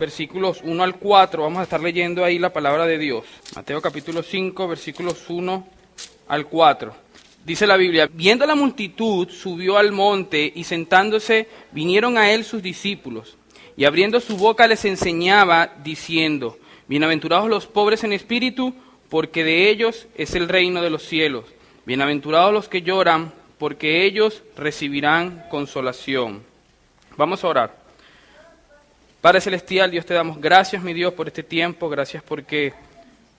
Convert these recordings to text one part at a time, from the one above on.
versículos 1 al 4, vamos a estar leyendo ahí la palabra de Dios. Mateo capítulo 5, versículos 1 al 4. Dice la Biblia: viendo la multitud, subió al monte, y sentándose, vinieron a él sus discípulos. Y abriendo su boca les enseñaba, diciendo: bienaventurados los pobres en espíritu, porque de ellos es el reino de los cielos. Bienaventurados los que lloran, porque ellos recibirán consolación. Vamos a orar. Padre Celestial, Dios, te damos gracias, mi Dios, por este tiempo. Gracias porque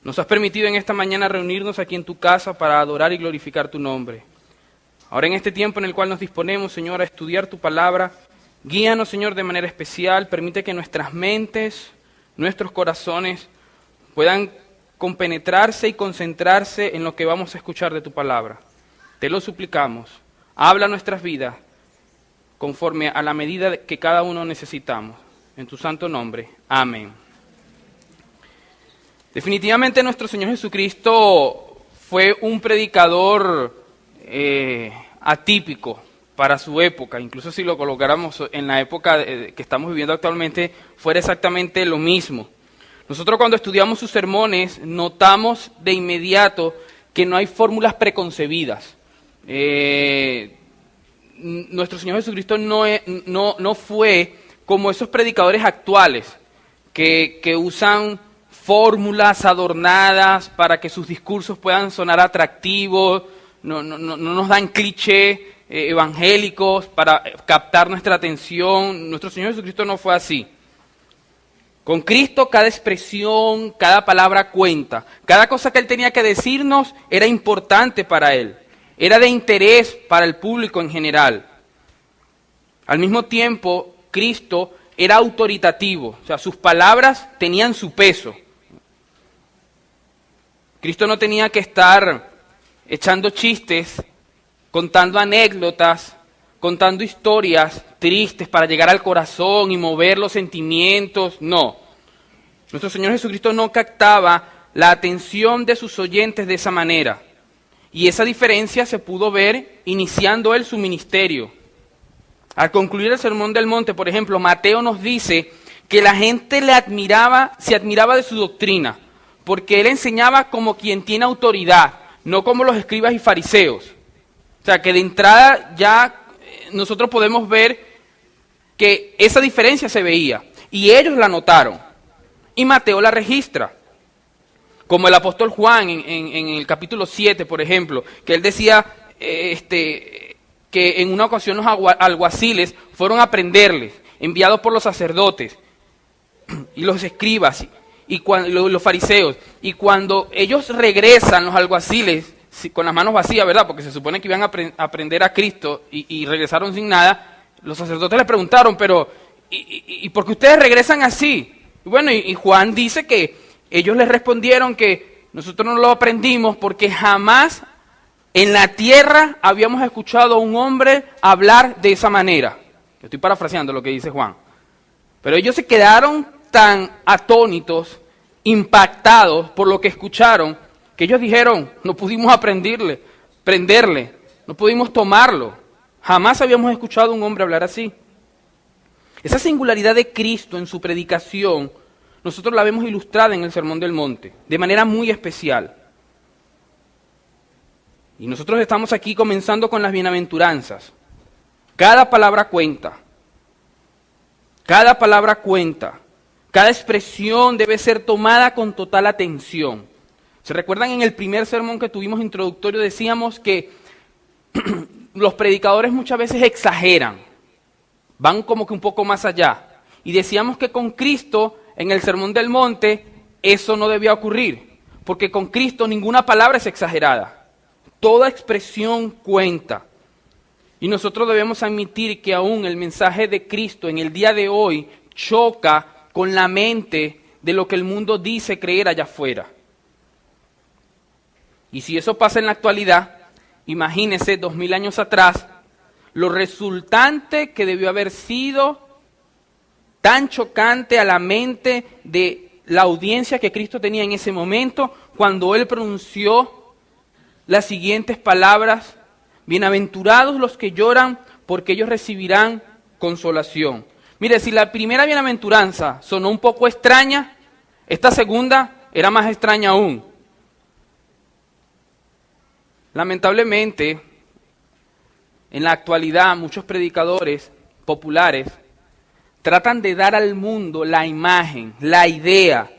nos has permitido en esta mañana reunirnos aquí en tu casa para adorar y glorificar tu nombre. Ahora en este tiempo en el cual nos disponemos, Señor, a estudiar tu palabra, guíanos, Señor, de manera especial. Permite que nuestras mentes, nuestros corazones puedan compenetrarse y concentrarse en lo que vamos a escuchar de tu palabra. Te lo suplicamos. Habla nuestras vidas conforme a la medida que cada uno necesitamos. En tu santo nombre. Amén. Definitivamente nuestro Señor Jesucristo fue un predicador atípico para su época. Incluso si lo colocáramos en la época que estamos viviendo actualmente, fuera exactamente lo mismo. Nosotros cuando estudiamos sus sermones notamos de inmediato que no hay fórmulas preconcebidas. Nuestro Señor Jesucristo no fue como esos predicadores actuales que usan fórmulas adornadas para que sus discursos puedan sonar atractivos, no nos dan clichés evangélicos para captar nuestra atención. Nuestro Señor Jesucristo no fue así. Con Cristo cada expresión, cada palabra cuenta. Cada cosa que Él tenía que decirnos era importante para Él. Era de interés para el público en general. Al mismo tiempo, Cristo era autoritativo, o sea, sus palabras tenían su peso. Cristo no tenía que estar echando chistes, contando anécdotas, contando historias tristes para llegar al corazón y mover los sentimientos, no. Nuestro Señor Jesucristo no captaba la atención de sus oyentes de esa manera. Y esa diferencia se pudo ver iniciando Él su ministerio. Al concluir el Sermón del Monte, por ejemplo, Mateo nos dice que la gente se admiraba de su doctrina, porque Él enseñaba como quien tiene autoridad, no como los escribas y fariseos. O sea, que de entrada ya nosotros podemos ver que esa diferencia se veía, y ellos la notaron, y Mateo la registra. Como el apóstol Juan en el capítulo 7, por ejemplo, que él decía que en una ocasión los alguaciles fueron a prenderles, enviados por los sacerdotes y los escribas y los fariseos. Y cuando ellos regresan, los alguaciles, con las manos vacías, ¿verdad? Porque se supone que iban a prender a Cristo y regresaron sin nada, los sacerdotes les preguntaron, pero ¿y por qué ustedes regresan así? Y bueno, y Juan dice que ellos les respondieron que nosotros no lo aprendimos porque jamás en la tierra habíamos escuchado a un hombre hablar de esa manera. Estoy parafraseando lo que dice Juan. Pero ellos se quedaron tan atónitos, impactados por lo que escucharon, que ellos dijeron, no pudimos prenderle, no pudimos tomarlo. Jamás habíamos escuchado a un hombre hablar así. Esa singularidad de Cristo en su predicación, nosotros la vemos ilustrada en el Sermón del Monte, de manera muy especial. Y nosotros estamos aquí comenzando con las bienaventuranzas. Cada palabra cuenta. Cada palabra cuenta. Cada expresión debe ser tomada con total atención. ¿Se recuerdan en el primer sermón que tuvimos introductorio? Decíamos que los predicadores muchas veces exageran. Van como que un poco más allá. Y decíamos que con Cristo, en el Sermón del Monte, eso no debía ocurrir. Porque con Cristo ninguna palabra es exagerada. Toda expresión cuenta. Y nosotros debemos admitir que aún el mensaje de Cristo en el día de hoy choca con la mente de lo que el mundo dice creer allá afuera. Y si eso pasa en la actualidad, imagínense 2000 años atrás, lo resultante que debió haber sido tan chocante a la mente de la audiencia que Cristo tenía en ese momento cuando Él pronunció las siguientes palabras: bienaventurados los que lloran, porque ellos recibirán consolación. Mire, si la primera bienaventuranza sonó un poco extraña, esta segunda era más extraña aún. Lamentablemente, en la actualidad, muchos predicadores populares tratan de dar al mundo la imagen, la idea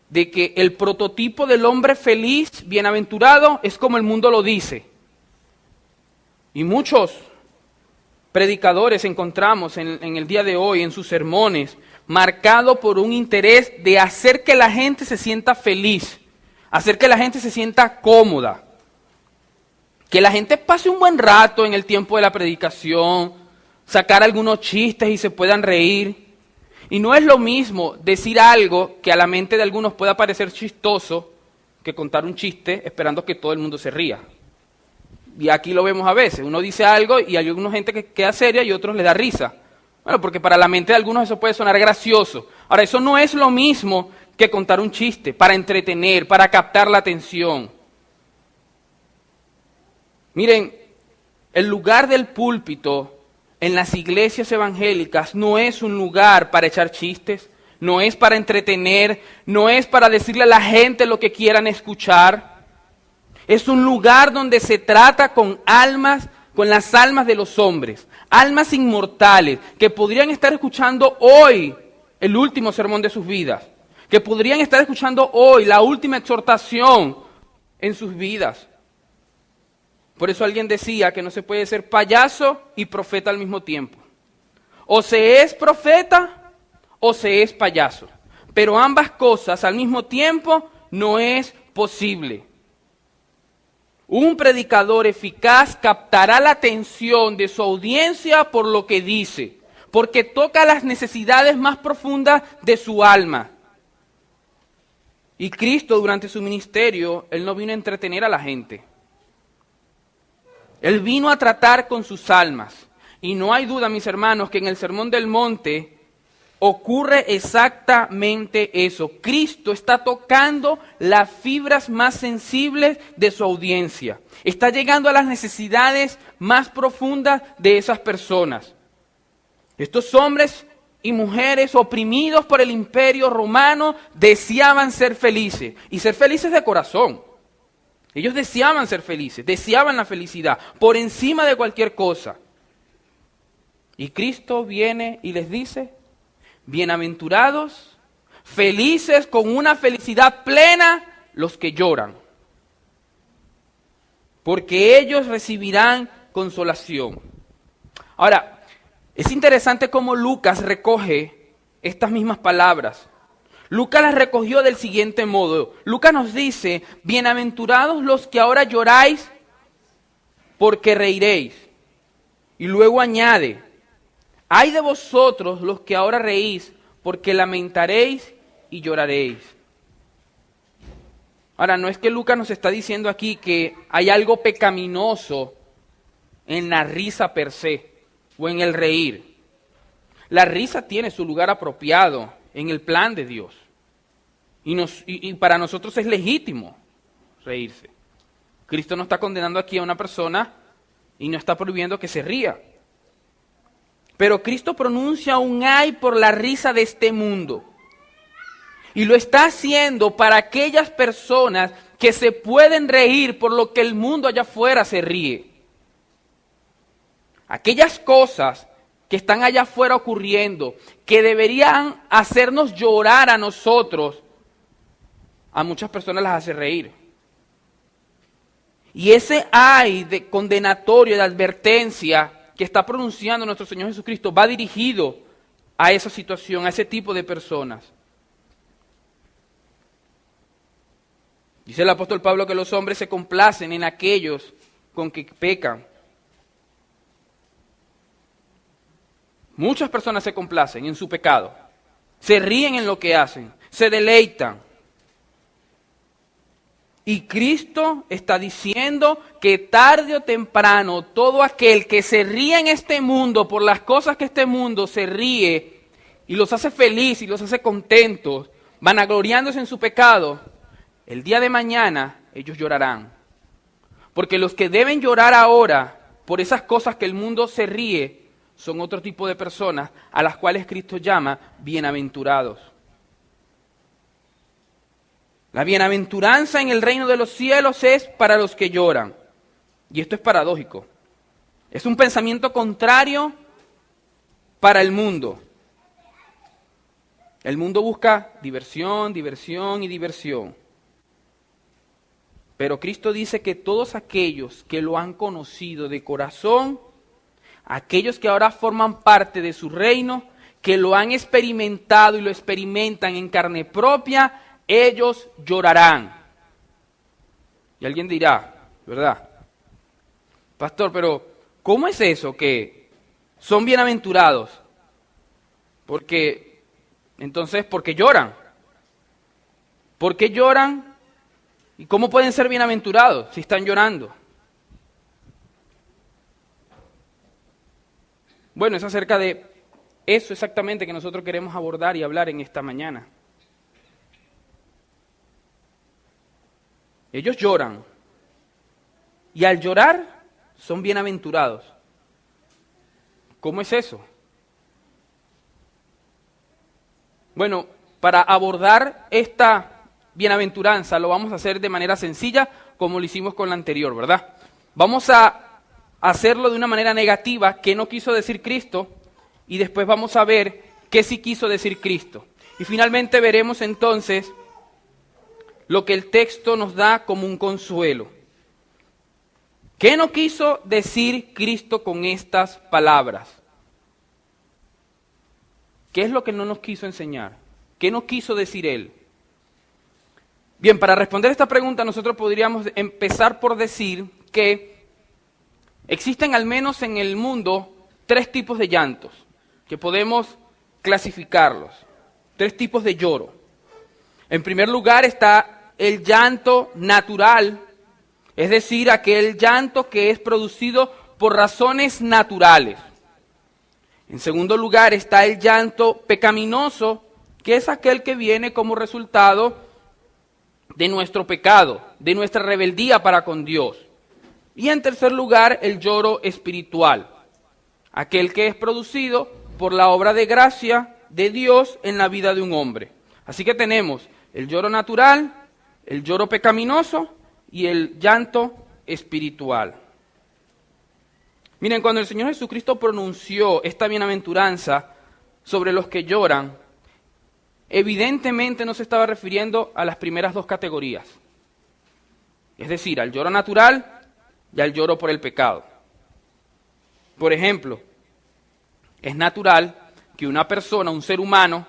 de que el prototipo del hombre feliz, bienaventurado, es como el mundo lo dice. Y muchos predicadores encontramos en el día de hoy, en sus sermones, marcado por un interés de hacer que la gente se sienta feliz, hacer que la gente se sienta cómoda, que la gente pase un buen rato en el tiempo de la predicación, sacar algunos chistes y se puedan reír. Y no es lo mismo decir algo que a la mente de algunos pueda parecer chistoso que contar un chiste esperando que todo el mundo se ría. Y aquí lo vemos a veces, uno dice algo y hay alguna gente que queda seria y otros le da risa. Bueno, porque para la mente de algunos eso puede sonar gracioso. Ahora, eso no es lo mismo que contar un chiste, para entretener, para captar la atención. Miren, el lugar del púlpito en las iglesias evangélicas no es un lugar para echar chistes, no es para entretener, no es para decirle a la gente lo que quieran escuchar. Es un lugar donde se trata con almas, con las almas de los hombres, almas inmortales que podrían estar escuchando hoy el último sermón de sus vidas, que podrían estar escuchando hoy la última exhortación en sus vidas. Por eso alguien decía que no se puede ser payaso y profeta al mismo tiempo. O se es profeta o se es payaso. Pero ambas cosas al mismo tiempo no es posible. Un predicador eficaz captará la atención de su audiencia por lo que dice, porque toca las necesidades más profundas de su alma. Y Cristo durante su ministerio, Él no vino a entretener a la gente. Él vino a tratar con sus almas. Y no hay duda, mis hermanos, que en el Sermón del Monte ocurre exactamente eso. Cristo está tocando las fibras más sensibles de su audiencia. Está llegando a las necesidades más profundas de esas personas. Estos hombres y mujeres oprimidos por el imperio romano deseaban ser felices. Y ser felices de corazón. Ellos deseaban ser felices, deseaban la felicidad por encima de cualquier cosa. Y Cristo viene y les dice, bienaventurados, felices con una felicidad plena los que lloran, porque ellos recibirán consolación. Ahora, es interesante cómo Lucas recoge estas mismas palabras. Lucas las recogió del siguiente modo. Lucas nos dice, bienaventurados los que ahora lloráis, porque reiréis. Y luego añade, ay de vosotros los que ahora reís, porque lamentaréis y lloraréis. Ahora, no es que Lucas nos está diciendo aquí que hay algo pecaminoso en la risa per se, o en el reír. La risa tiene su lugar apropiado en el plan de Dios. Y para nosotros es legítimo reírse. Cristo no está condenando aquí a una persona y no está prohibiendo que se ría. Pero Cristo pronuncia un ay por la risa de este mundo. Y lo está haciendo para aquellas personas que se pueden reír por lo que el mundo allá afuera se ríe. Aquellas cosas que están allá afuera ocurriendo, que deberían hacernos llorar a nosotros, a muchas personas las hace reír. Y ese ay de condenatorio, de advertencia que está pronunciando nuestro Señor Jesucristo va dirigido a esa situación, a ese tipo de personas. Dice el apóstol Pablo que los hombres se complacen en aquellos con que pecan. Muchas personas se complacen en su pecado, se ríen en lo que hacen, se deleitan. Y Cristo está diciendo que tarde o temprano todo aquel que se ríe en este mundo por las cosas que este mundo se ríe y los hace felices y los hace contentos, vanagloriándose en su pecado, el día de mañana ellos llorarán. Porque los que deben llorar ahora por esas cosas que el mundo se ríe son otro tipo de personas a las cuales Cristo llama bienaventurados. La bienaventuranza en el reino de los cielos es para los que lloran. Y esto es paradójico. Es un pensamiento contrario para el mundo. El mundo busca diversión, diversión y diversión. Pero Cristo dice que todos aquellos que lo han conocido de corazón, aquellos que ahora forman parte de su reino, que lo han experimentado y lo experimentan en carne propia, ellos llorarán. Y alguien dirá, ¿verdad? Pastor, pero ¿cómo es eso que son bienaventurados? Porque lloran. ¿Por qué lloran? ¿Y cómo pueden ser bienaventurados si están llorando? Bueno, es acerca de eso exactamente que nosotros queremos abordar y hablar en esta mañana. Ellos lloran. Y al llorar son bienaventurados. ¿Cómo es eso? Bueno, para abordar esta bienaventuranza lo vamos a hacer de manera sencilla, como lo hicimos con la anterior, ¿verdad? Vamos a hacerlo de una manera negativa, qué no quiso decir Cristo, y después vamos a ver qué sí quiso decir Cristo. Y finalmente veremos entonces lo que el texto nos da como un consuelo. ¿Qué no quiso decir Cristo con estas palabras? ¿Qué es lo que no nos quiso enseñar? ¿Qué no quiso decir Él? Bien, para responder esta pregunta nosotros podríamos empezar por decir que existen al menos en el mundo 3 tipos de llantos, que podemos clasificarlos, 3 tipos de lloro. En primer lugar está el llanto natural, es decir, aquel llanto que es producido por razones naturales. En segundo lugar está el llanto pecaminoso, que es aquel que viene como resultado de nuestro pecado, de nuestra rebeldía para con Dios. Y en tercer lugar, el lloro espiritual, aquel que es producido por la obra de gracia de Dios en la vida de un hombre. Así que tenemos el lloro natural, el lloro pecaminoso y el llanto espiritual. Miren, cuando el Señor Jesucristo pronunció esta bienaventuranza sobre los que lloran, evidentemente no se estaba refiriendo a las primeras 2 categorías. Es decir, al lloro natural y al lloro por el pecado. Por ejemplo, es natural que una persona, un ser humano,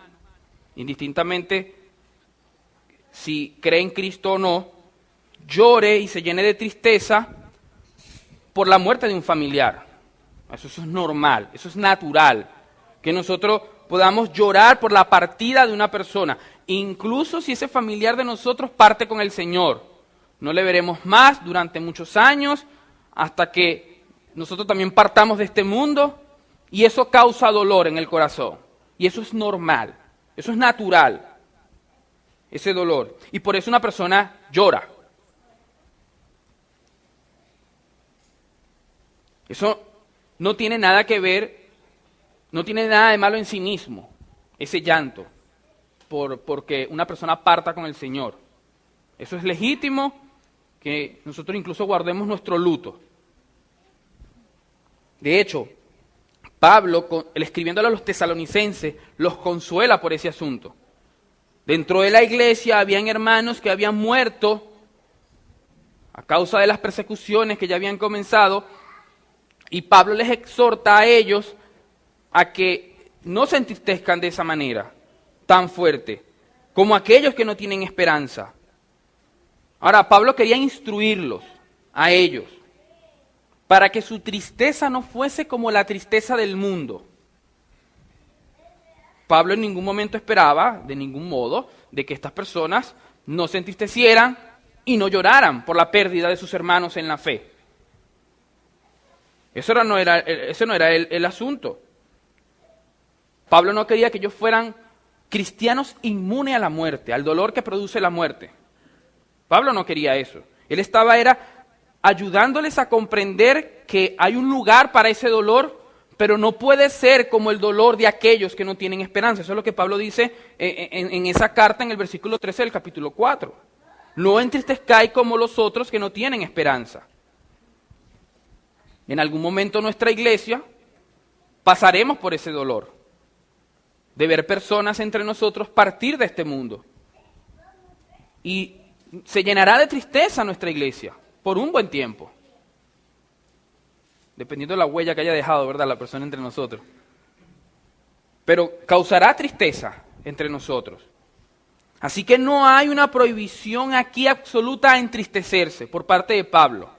indistintamente si cree en Cristo o no, llore y se llene de tristeza por la muerte de un familiar. Eso es normal, eso es natural, que nosotros podamos llorar por la partida de una persona, incluso si ese familiar de nosotros parte con el Señor. No le veremos más durante muchos años, hasta que nosotros también partamos de este mundo, y eso causa dolor en el corazón. Y eso es normal, eso es natural, ese dolor. Y por eso una persona llora. Eso no tiene nada que ver, no tiene nada de malo en sí mismo, ese llanto, porque una persona parta con el Señor. Eso es legítimo, que nosotros incluso guardemos nuestro luto. De hecho, Pablo, escribiéndole a los tesalonicenses, los consuela por ese asunto. Dentro de la iglesia habían hermanos que habían muerto a causa de las persecuciones que ya habían comenzado, y Pablo les exhorta a ellos a que no se entristezcan de esa manera tan fuerte, como aquellos que no tienen esperanza. Ahora, Pablo quería instruirlos a ellos, para que su tristeza no fuese como la tristeza del mundo. Pablo en ningún momento esperaba, de ningún modo, de que estas personas no se entristecieran y no lloraran por la pérdida de sus hermanos en la fe. Ese no era el asunto. Pablo no quería que ellos fueran cristianos inmunes a la muerte, al dolor que produce la muerte. Pablo no quería eso. Él estaba ayudándoles a comprender que hay un lugar para ese dolor, pero no puede ser como el dolor de aquellos que no tienen esperanza. Eso es lo que Pablo dice en esa carta en el versículo 13 del capítulo 4. No entristezcáis como los otros que no tienen esperanza. En algún momento nuestra iglesia pasaremos por ese dolor de ver personas entre nosotros partir de este mundo. Y se llenará de tristeza nuestra iglesia por un buen tiempo. Dependiendo de la huella que haya dejado, ¿verdad?, la persona entre nosotros. Pero causará tristeza entre nosotros. Así que no hay una prohibición aquí absoluta a entristecerse por parte de Pablo.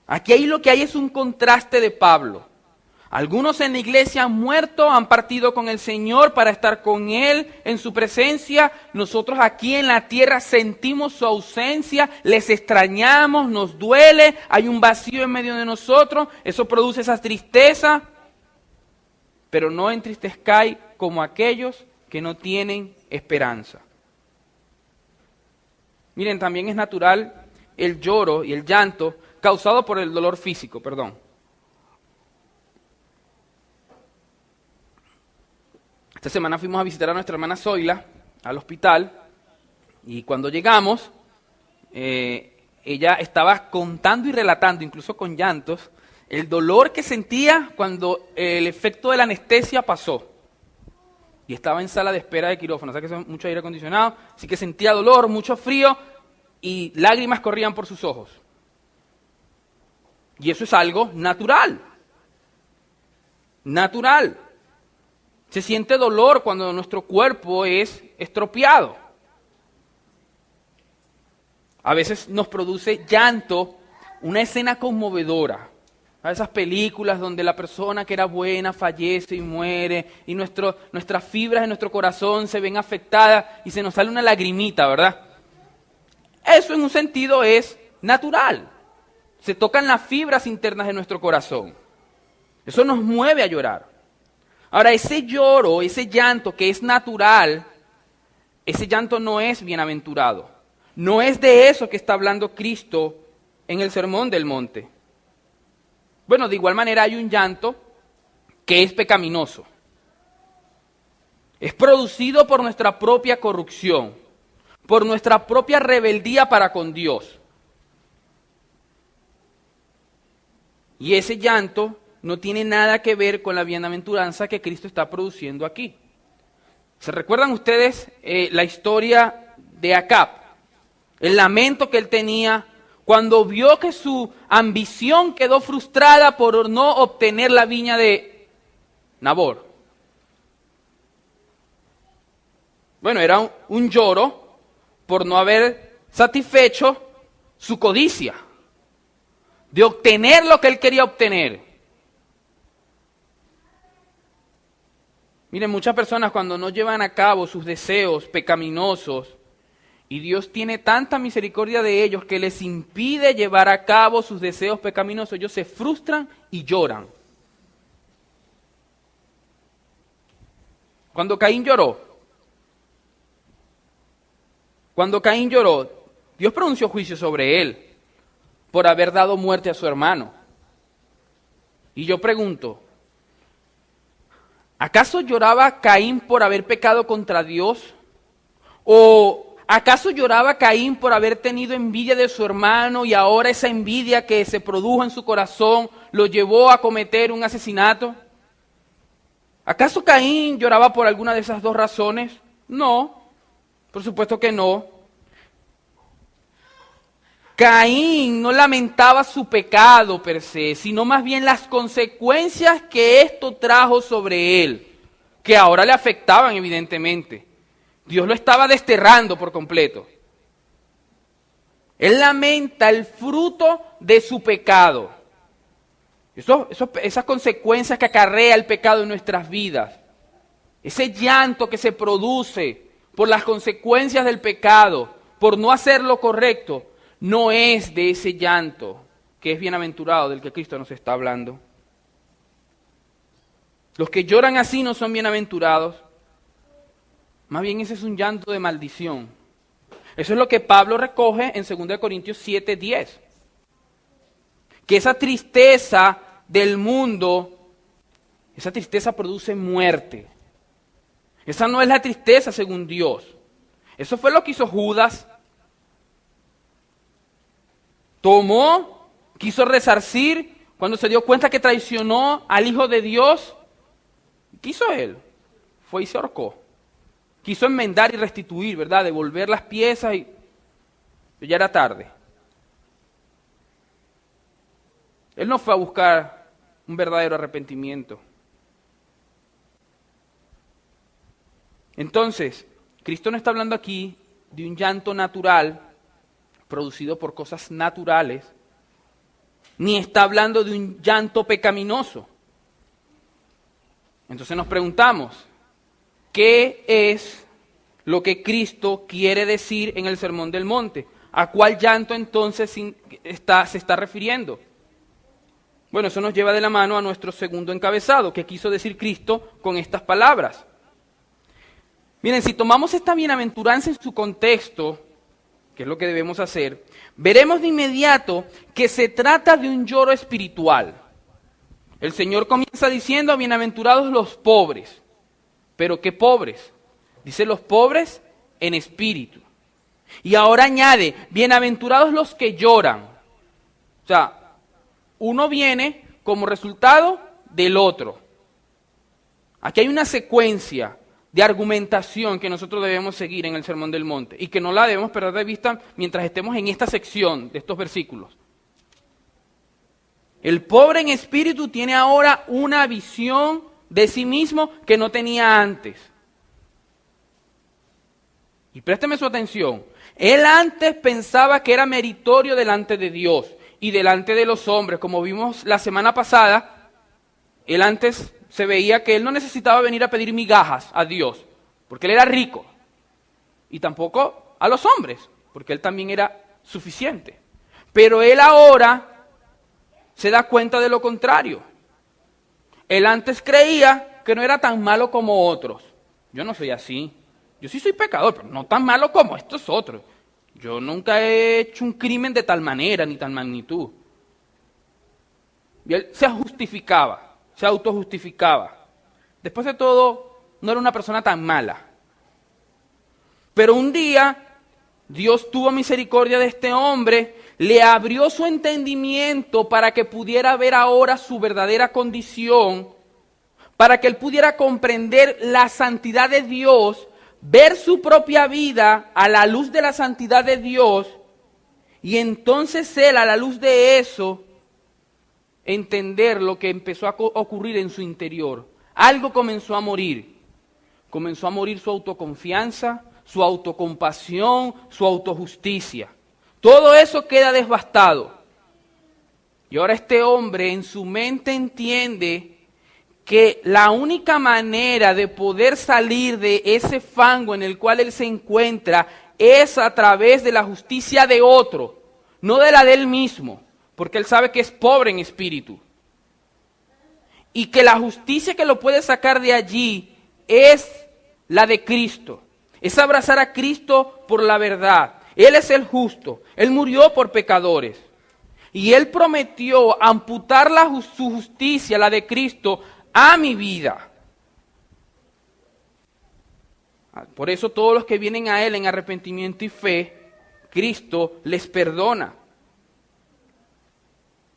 Aquí lo que hay es un contraste de Pablo. Algunos en la iglesia han muerto, han partido con el Señor para estar con Él en su presencia. Nosotros aquí en la tierra sentimos su ausencia, les extrañamos, nos duele, hay un vacío en medio de nosotros, eso produce esa tristeza. Pero no entristezcáis como aquellos que no tienen esperanza. Miren, también es natural el lloro y el llanto causado por el dolor físico, Esta semana fuimos a visitar a nuestra hermana Zoila al hospital y cuando llegamos, ella estaba contando y relatando, incluso con llantos, el dolor que sentía cuando el efecto de la anestesia pasó. Y estaba en sala de espera de quirófano, o sea que es mucho aire acondicionado, así que sentía dolor, mucho frío y lágrimas corrían por sus ojos. Y eso es algo natural. Natural. Se siente dolor cuando nuestro cuerpo es estropeado. A veces nos produce llanto una escena conmovedora. A esas películas donde la persona que era buena fallece y muere y nuestras fibras de nuestro corazón se ven afectadas y se nos sale una lagrimita, ¿verdad? Eso en un sentido es natural. Se tocan las fibras internas de nuestro corazón. Eso nos mueve a llorar. Ahora, ese lloro, ese llanto que es natural, ese llanto no es bienaventurado. No es de eso que está hablando Cristo en el Sermón del Monte. Bueno, de igual manera hay un llanto que es pecaminoso. Es producido por nuestra propia corrupción, por nuestra propia rebeldía para con Dios. Y ese llanto no tiene nada que ver con la bienaventuranza que Cristo está produciendo aquí. ¿Se recuerdan ustedes la historia de Acab? El lamento que él tenía cuando vio que su ambición quedó frustrada por no obtener la viña de Nabor. Bueno, era un lloro por no haber satisfecho su codicia, de obtener lo que él quería obtener. Miren, muchas personas cuando no llevan a cabo sus deseos pecaminosos, y Dios tiene tanta misericordia de ellos que les impide llevar a cabo sus deseos pecaminosos, ellos se frustran y lloran. Cuando Caín lloró, Dios pronunció juicio sobre él por haber dado muerte a su hermano. Y yo pregunto, ¿acaso lloraba Caín por haber pecado contra Dios? ¿O acaso lloraba Caín por haber tenido envidia de su hermano y ahora esa envidia que se produjo en su corazón lo llevó a cometer un asesinato? ¿Acaso Caín lloraba por alguna de esas dos razones? No, por supuesto que no. Caín no lamentaba su pecado per se, sino más bien las consecuencias que esto trajo sobre él, que ahora le afectaban evidentemente. Dios lo estaba desterrando por completo. Él lamenta el fruto de su pecado. Esas consecuencias que acarrea el pecado en nuestras vidas. Ese llanto que se produce por las consecuencias del pecado, por no hacer lo correcto, no es de ese llanto que es bienaventurado del que Cristo nos está hablando. Los que lloran así no son bienaventurados. Más bien ese es un llanto de maldición. Eso es lo que Pablo recoge en 2 Corintios 7:10. Que esa tristeza del mundo Esa tristeza produce muerte. Esa no es la tristeza según Dios. Eso fue lo que hizo Judas. Tomó, quiso resarcir, cuando se dio cuenta que traicionó al Hijo de Dios. ¿Qué hizo él? Fue y se ahorcó. Quiso enmendar y restituir, ¿verdad? Devolver las piezas y ya era tarde. Él no fue a buscar un verdadero arrepentimiento. Entonces, Cristo no está hablando aquí de un llanto natural producido por cosas naturales, ni está hablando de un llanto pecaminoso. Entonces nos preguntamos, ¿qué es lo que Cristo quiere decir en el Sermón del Monte? ¿A cuál llanto entonces se está refiriendo? Bueno, eso nos lleva de la mano a nuestro segundo encabezado. ¿Qué quiso decir Cristo con estas palabras? Miren, si tomamos esta bienaventuranza en su contexto, que es lo que debemos hacer, veremos de inmediato que se trata de un lloro espiritual. El Señor comienza diciendo, bienaventurados los pobres. ¿Pero qué pobres? Dice los pobres en espíritu. Y ahora añade, bienaventurados los que lloran. O sea, uno viene como resultado del otro. Aquí hay una secuencia de argumentación que nosotros debemos seguir en el Sermón del Monte y que no la debemos perder de vista mientras estemos en esta sección de estos versículos. El pobre en espíritu tiene ahora una visión de sí mismo que no tenía antes. Y présteme su atención. Él antes pensaba que era meritorio delante de Dios y delante de los hombres. Como vimos la semana pasada, él antes se veía que él no necesitaba venir a pedir migajas a Dios, porque él era rico. Y tampoco a los hombres, porque él también era suficiente. Pero él ahora se da cuenta de lo contrario. Él antes creía que no era tan malo como otros. Yo no soy así. Yo sí soy pecador, pero no tan malo como estos otros. Yo nunca he hecho un crimen de tal manera ni tal magnitud. Y él se justificaba, se autojustificaba. Después de todo, no era una persona tan mala. Pero un día, Dios tuvo misericordia de este hombre, le abrió su entendimiento para que pudiera ver ahora su verdadera condición, para que él pudiera comprender la santidad de Dios, ver su propia vida a la luz de la santidad de Dios, y entonces él, a la luz de eso, entender lo que empezó a ocurrir en su interior. Algo comenzó a morir. Comenzó a morir su autoconfianza, su autocompasión, su autojusticia. Todo eso queda devastado. Y ahora este hombre en su mente entiende que la única manera de poder salir de ese fango en el cual él se encuentra es a través de la justicia de otro, no de la de él mismo, porque él sabe que es pobre en espíritu. Y que la justicia que lo puede sacar de allí es la de Cristo. Es abrazar a Cristo por la verdad. Él es el justo. Él murió por pecadores. Y Él prometió amputar su justicia, la de Cristo, a mi vida. Por eso todos los que vienen a Él en arrepentimiento y fe, Cristo les perdona.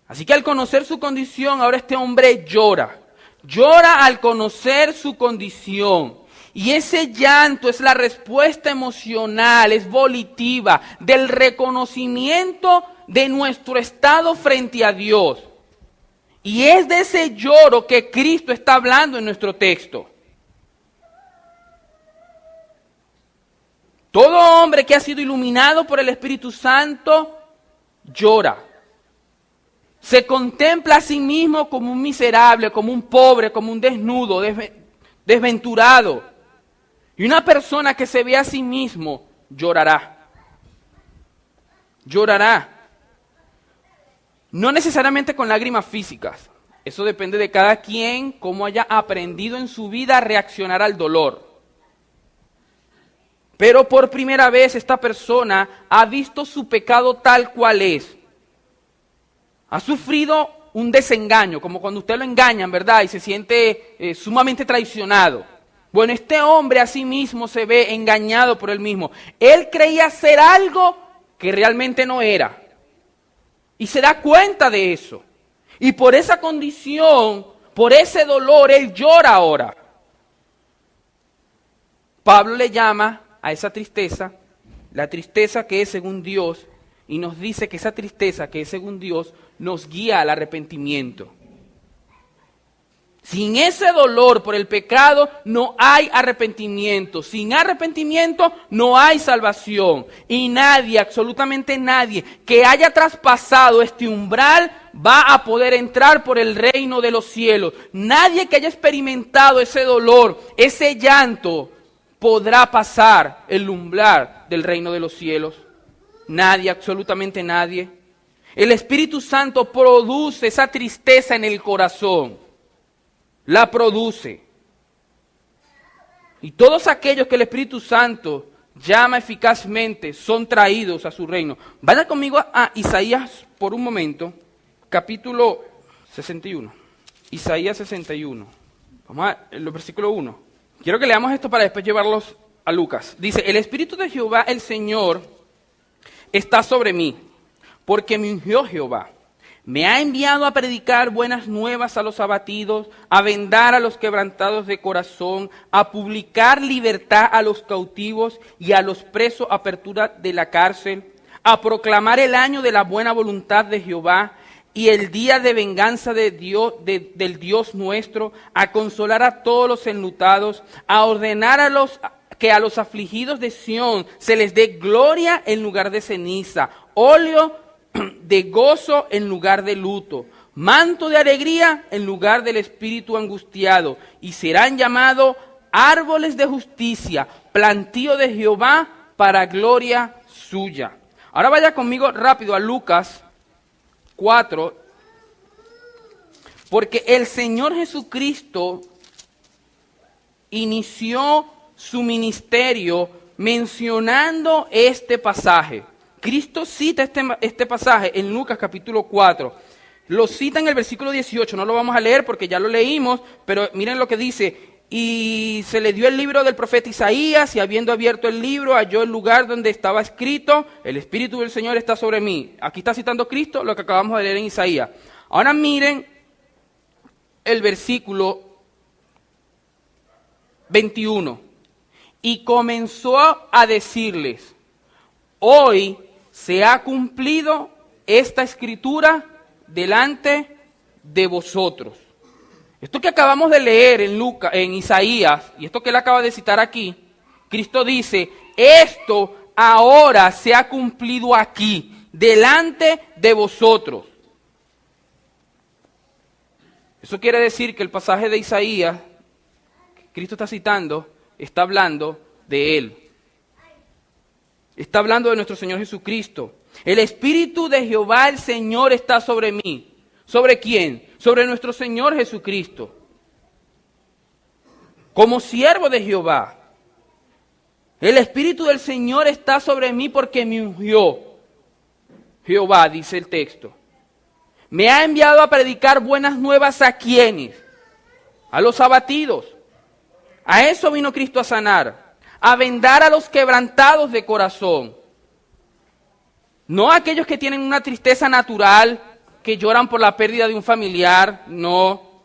Así que al conocer su condición, ahora este hombre llora. Llora al conocer su condición. Y ese llanto es la respuesta emocional, es volitiva, del reconocimiento de nuestro estado frente a Dios. Y es de ese lloro que Cristo está hablando en nuestro texto. Todo hombre que ha sido iluminado por el Espíritu Santo llora. Se contempla a sí mismo como un miserable, como un pobre, como un desnudo, desventurado. Y una persona que se ve a sí mismo llorará. Llorará. No necesariamente con lágrimas físicas. Eso depende de cada quien, cómo haya aprendido en su vida a reaccionar al dolor. Pero por primera vez esta persona ha visto su pecado tal cual es. Ha sufrido un desengaño, como cuando usted lo engañan, ¿verdad? Y se siente sumamente traicionado. Bueno, este hombre a sí mismo se ve engañado por él mismo. Él creía ser algo que realmente no era. Y se da cuenta de eso. Y por esa condición, por ese dolor, él llora ahora. Pablo le llama a esa tristeza, la tristeza que es según Dios, y nos dice que esa tristeza que es según Dios nos guía al arrepentimiento. Sin ese dolor por el pecado no hay arrepentimiento. Sin arrepentimiento no hay salvación. Y nadie, absolutamente nadie, que haya traspasado este umbral va a poder entrar por el reino de los cielos. Nadie que haya experimentado ese dolor, ese llanto, podrá pasar el umbral del reino de los cielos. Nadie, absolutamente nadie. El Espíritu Santo produce esa tristeza en el corazón. La produce. Y todos aquellos que el Espíritu Santo llama eficazmente son traídos a su reino. Vayan conmigo a Isaías por un momento, capítulo 61. Isaías 61. Vamos a el versículo 1. Quiero que leamos esto para después llevarlos a Lucas. Dice, el Espíritu de Jehová, el Señor, está sobre mí, porque me ungió Jehová. Me ha enviado a predicar buenas nuevas a los abatidos, a vendar a los quebrantados de corazón, a publicar libertad a los cautivos y a los presos apertura de la cárcel, a proclamar el año de la buena voluntad de Jehová y el día de venganza de Dios, del Dios nuestro, a consolar a todos los enlutados, a ordenar que a los afligidos de Sión se les dé gloria en lugar de ceniza, óleo de gozo en lugar de luto, manto de alegría en lugar del espíritu angustiado, y serán llamados árboles de justicia, plantío de Jehová para gloria suya. Ahora vaya conmigo rápido a Lucas 4, porque el Señor Jesucristo inició su ministerio mencionando este pasaje. Cristo cita este pasaje en Lucas capítulo 4. Lo cita en el versículo 18, no lo vamos a leer porque ya lo leímos, pero miren lo que dice. Y se le dio el libro del profeta Isaías, y habiendo abierto el libro, halló el lugar donde estaba escrito, el Espíritu del Señor está sobre mí. Aquí está citando Cristo lo que acabamos de leer en Isaías. Ahora miren el versículo 21. Y comenzó a decirles, hoy se ha cumplido esta escritura delante de vosotros. Esto que acabamos de leer en Isaías, y esto que él acaba de citar aquí, Cristo dice, esto ahora se ha cumplido aquí, delante de vosotros. Eso quiere decir que el pasaje de Isaías, que Cristo está citando, está hablando de él. Está hablando de nuestro Señor Jesucristo. El Espíritu de Jehová, el Señor, está sobre mí. ¿Sobre quién? Sobre nuestro Señor Jesucristo. Como siervo de Jehová. El Espíritu del Señor está sobre mí porque me ungió. Jehová, dice el texto. Me ha enviado a predicar buenas nuevas a quienes. A los abatidos. A eso vino Cristo a sanar. A vendar a los quebrantados de corazón. No a aquellos que tienen una tristeza natural, que lloran por la pérdida de un familiar, no.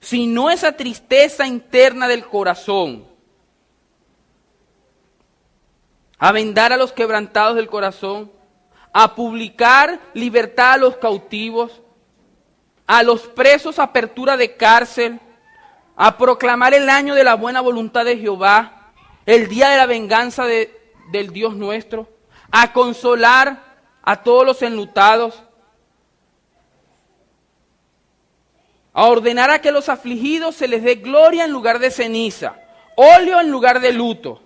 Sino esa tristeza interna del corazón. A vendar a los quebrantados del corazón. A publicar libertad a los cautivos. A los presos apertura de cárcel. A proclamar el año de la buena voluntad de Jehová. El día de la venganza del Dios nuestro, a consolar a todos los enlutados, a ordenar a que los afligidos se les dé gloria en lugar de ceniza, óleo en lugar de luto,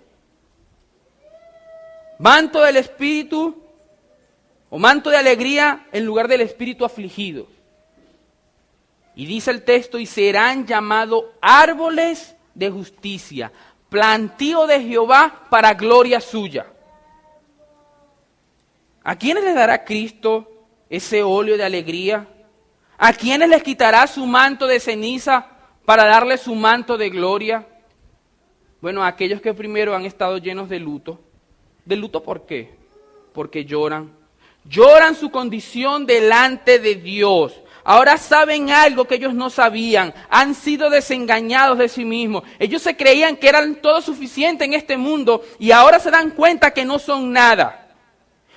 manto del espíritu o manto de alegría en lugar del espíritu afligido. Y dice el texto, y serán llamados árboles de justicia, plantío de Jehová para gloria suya. ¿A quiénes les dará Cristo ese óleo de alegría? ¿A quiénes les quitará su manto de ceniza para darle su manto de gloria? Bueno, a aquellos que primero han estado llenos de luto. ¿De luto por qué? Porque lloran. Lloran su condición delante de Dios. Ahora saben algo que ellos no sabían. Han sido desengañados de sí mismos. Ellos se creían que eran todo suficiente en este mundo y ahora se dan cuenta que no son nada.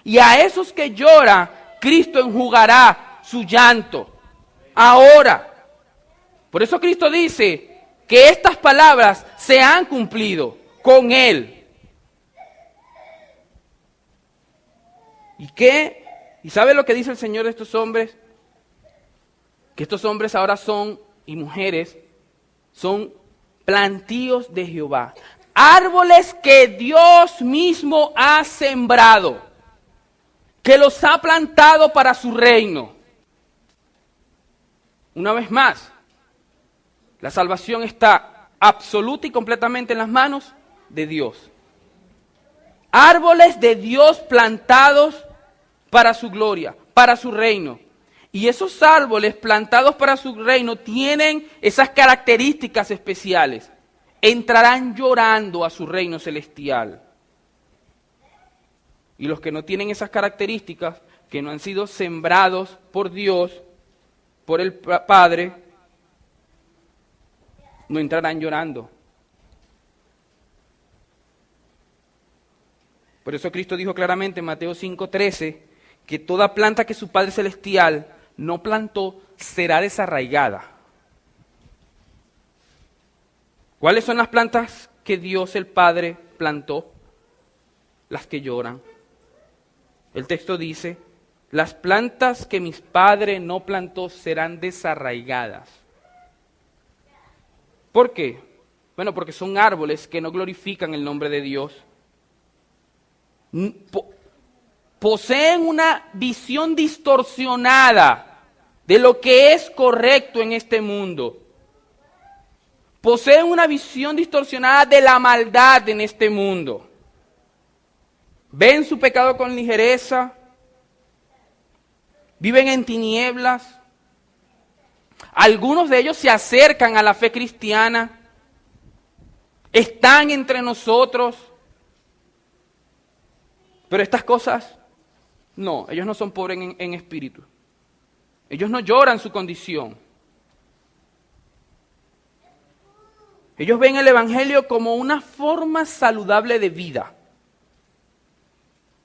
Y a esos que lloran, Cristo enjugará su llanto. Ahora. Por eso Cristo dice que estas palabras se han cumplido con Él. ¿Y qué? ¿Y sabe lo que dice el Señor de estos hombres? Que estos hombres ahora son, y mujeres, son plantíos de Jehová. Árboles que Dios mismo ha sembrado, que los ha plantado para su reino. Una vez más, la salvación está absoluta y completamente en las manos de Dios. Árboles de Dios plantados para su gloria, para su reino. Y esos árboles plantados para su reino tienen esas características especiales. Entrarán llorando a su reino celestial. Y los que no tienen esas características, que no han sido sembrados por Dios, por el Padre, no entrarán llorando. Por eso Cristo dijo claramente en Mateo 5:13 que toda planta que su Padre Celestial no plantó será desarraigada. ¿Cuáles son las plantas que Dios el Padre plantó? Las que lloran. El texto dice, las plantas que mi Padre no plantó serán desarraigadas. ¿Por qué? Bueno, porque son árboles que no glorifican el nombre de Dios. Poseen una visión distorsionada de lo que es correcto en este mundo. Poseen una visión distorsionada de la maldad en este mundo. Ven su pecado con ligereza, viven en tinieblas. Algunos de ellos se acercan a la fe cristiana, están entre nosotros, pero estas cosas, no, ellos no son pobres en espíritu. Ellos no lloran su condición. Ellos ven el Evangelio como una forma saludable de vida.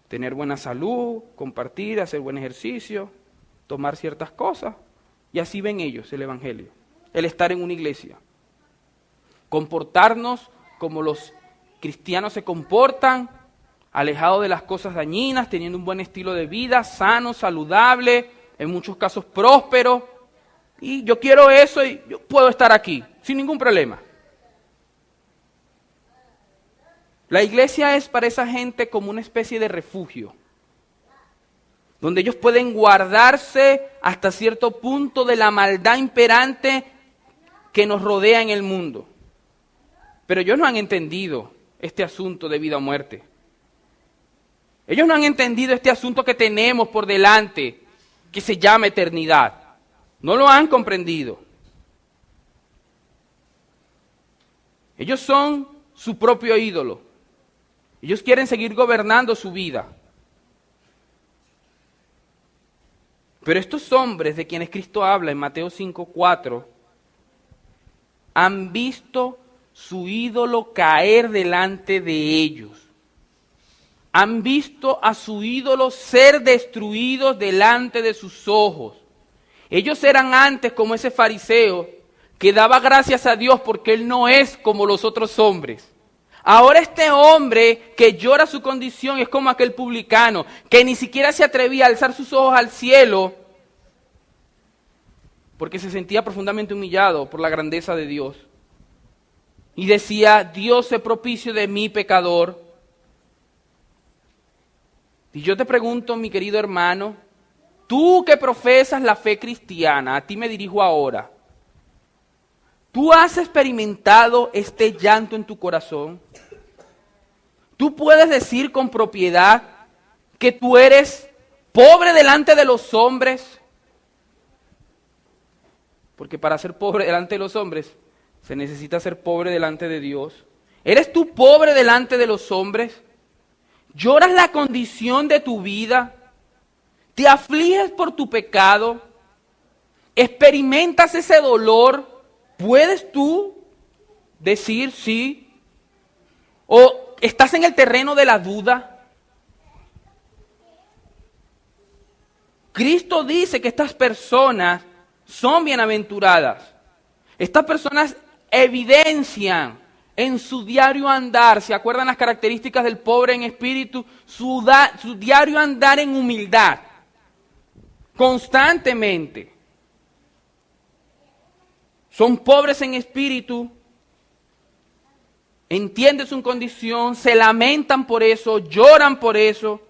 Tener buena salud, compartir, hacer buen ejercicio, tomar ciertas cosas. Y así ven ellos el Evangelio, el estar en una iglesia. Comportarnos como los cristianos se comportan, alejados de las cosas dañinas, teniendo un buen estilo de vida, sano, saludable, en muchos casos próspero. Y yo quiero eso y yo puedo estar aquí, sin ningún problema. La iglesia es para esa gente como una especie de refugio, donde ellos pueden guardarse hasta cierto punto de la maldad imperante que nos rodea en el mundo. Pero ellos no han entendido este asunto de vida o muerte. Ellos no han entendido este asunto que tenemos por delante, que se llama eternidad. No lo han comprendido. Ellos son su propio ídolo. Ellos quieren seguir gobernando su vida. Pero estos hombres de quienes Cristo habla en Mateo 5:4 han visto su ídolo caer delante de ellos. Han visto a su ídolo ser destruidos delante de sus ojos. Ellos eran antes como ese fariseo que daba gracias a Dios porque él no es como los otros hombres. Ahora este hombre que llora su condición es como aquel publicano que ni siquiera se atrevía a alzar sus ojos al cielo porque se sentía profundamente humillado por la grandeza de Dios. Y decía, Dios sé propicio de mí pecador. Y yo te pregunto, mi querido hermano, tú que profesas la fe cristiana, a ti me dirijo ahora, ¿tú has experimentado este llanto en tu corazón? ¿Tú puedes decir con propiedad que tú eres pobre delante de los hombres? Porque para ser pobre delante de los hombres, se necesita ser pobre delante de Dios. ¿Eres tú pobre delante de los hombres? ¿Lloras la condición de tu vida? ¿Te afliges por tu pecado? ¿Experimentas ese dolor? ¿Puedes tú decir sí? ¿O estás en el terreno de la duda? Cristo dice que estas personas son bienaventuradas. Estas personas evidencian en su diario andar, ¿se acuerdan las características del pobre en espíritu? Su diario andar en humildad, constantemente. Son pobres en espíritu, entienden su condición, se lamentan por eso, lloran por eso,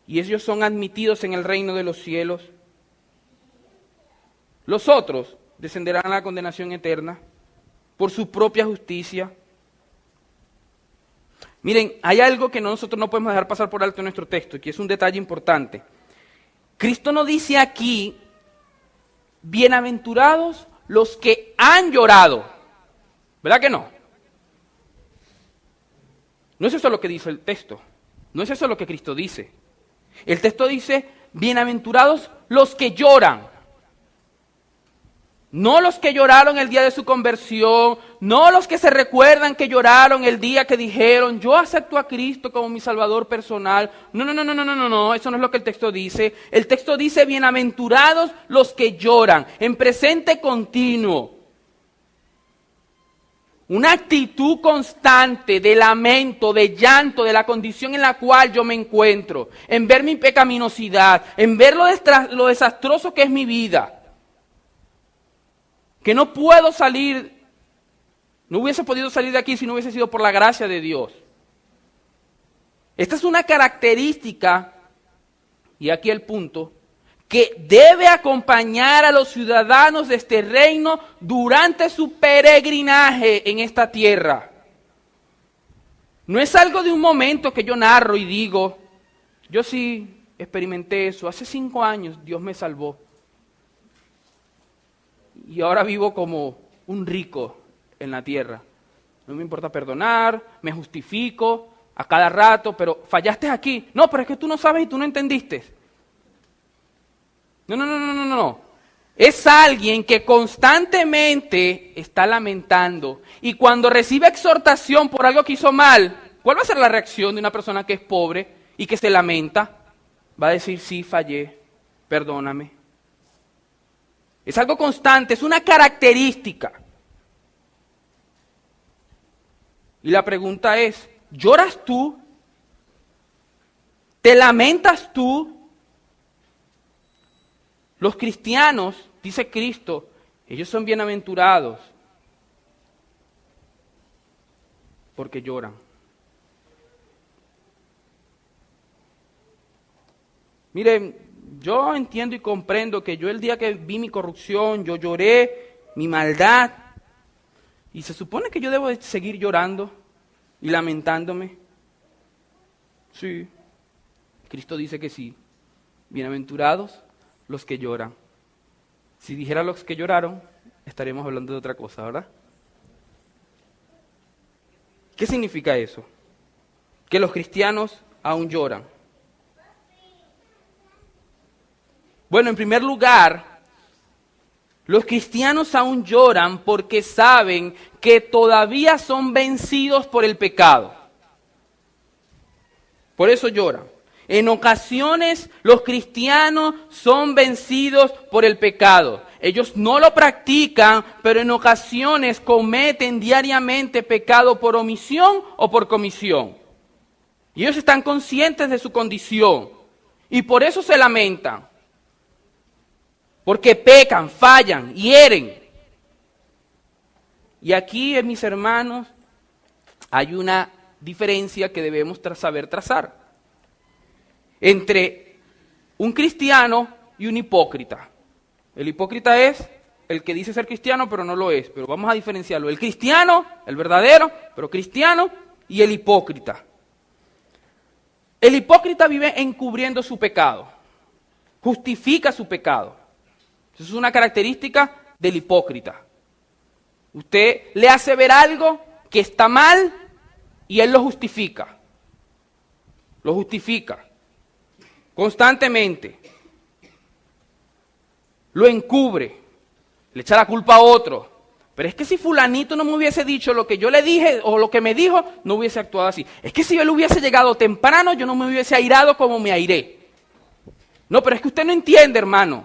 y ellos son admitidos en el reino de los cielos. Los otros descenderán a la condenación eterna por su propia justicia. Miren, hay algo que nosotros no podemos dejar pasar por alto en nuestro texto, que es un detalle importante. Cristo no dice aquí, bienaventurados los que han llorado. ¿Verdad que no? No es eso lo que dice el texto. No es eso lo que Cristo dice. El texto dice, bienaventurados los que lloran. No los que lloraron el día de su conversión, no los que se recuerdan que lloraron el día que dijeron, yo acepto a Cristo como mi Salvador personal. No, eso no es lo que el texto dice. El texto dice, bienaventurados los que lloran, en presente continuo. Una actitud constante de lamento, de llanto, de la condición en la cual yo me encuentro, en ver mi pecaminosidad, en ver lo desastroso que es mi vida. Que no puedo salir, no hubiese podido salir de aquí si no hubiese sido por la gracia de Dios. Esta es una característica, y aquí el punto, que debe acompañar a los ciudadanos de este reino durante su peregrinaje en esta tierra. No es algo de un momento que yo narro y digo, yo sí experimenté eso, hace 5 años Dios me salvó. Y ahora vivo como un rico en la tierra. No me importa perdonar, me justifico a cada rato, pero fallaste aquí. No, pero es que tú no sabes y tú no entendiste. No. Es alguien que constantemente está lamentando. Y cuando recibe exhortación por algo que hizo mal, ¿cuál va a ser la reacción de una persona que es pobre y que se lamenta? Va a decir, sí, fallé, perdóname. Es algo constante, es una característica. Y la pregunta es, ¿lloras tú? ¿Te lamentas tú? Los cristianos, dice Cristo, ellos son bienaventurados porque lloran. Miren, yo entiendo y comprendo que yo el día que vi mi corrupción, yo lloré mi maldad, y se supone que yo debo de seguir llorando y lamentándome. Sí, Cristo dice que sí. Bienaventurados los que lloran. Si dijera los que lloraron, estaríamos hablando de otra cosa, ¿verdad? ¿Qué significa eso? Que los cristianos aún lloran. Bueno, en primer lugar, los cristianos aún lloran porque saben que todavía son vencidos por el pecado. Por eso lloran. En ocasiones los cristianos son vencidos por el pecado. Ellos no lo practican, pero en ocasiones cometen diariamente pecado por omisión o por comisión. Y ellos están conscientes de su condición y por eso se lamentan. Porque pecan, fallan, hieren. Y aquí, mis hermanos, hay una diferencia que debemos saber trazar entre un cristiano y un hipócrita. El hipócrita es el que dice ser cristiano, pero no lo es. Pero vamos a diferenciarlo. El cristiano, el verdadero, pero cristiano, y el hipócrita. El hipócrita vive encubriendo su pecado. Justifica su pecado. Eso es una característica del hipócrita. Usted le hace ver algo que está mal y él lo justifica. Lo justifica constantemente. Lo encubre, le echa la culpa a otro. Pero es que si fulanito no me hubiese dicho lo que yo le dije o lo que me dijo, no hubiese actuado así. Es que si él hubiese llegado temprano, yo no me hubiese airado como me airé. No, pero es que usted no entiende, hermano.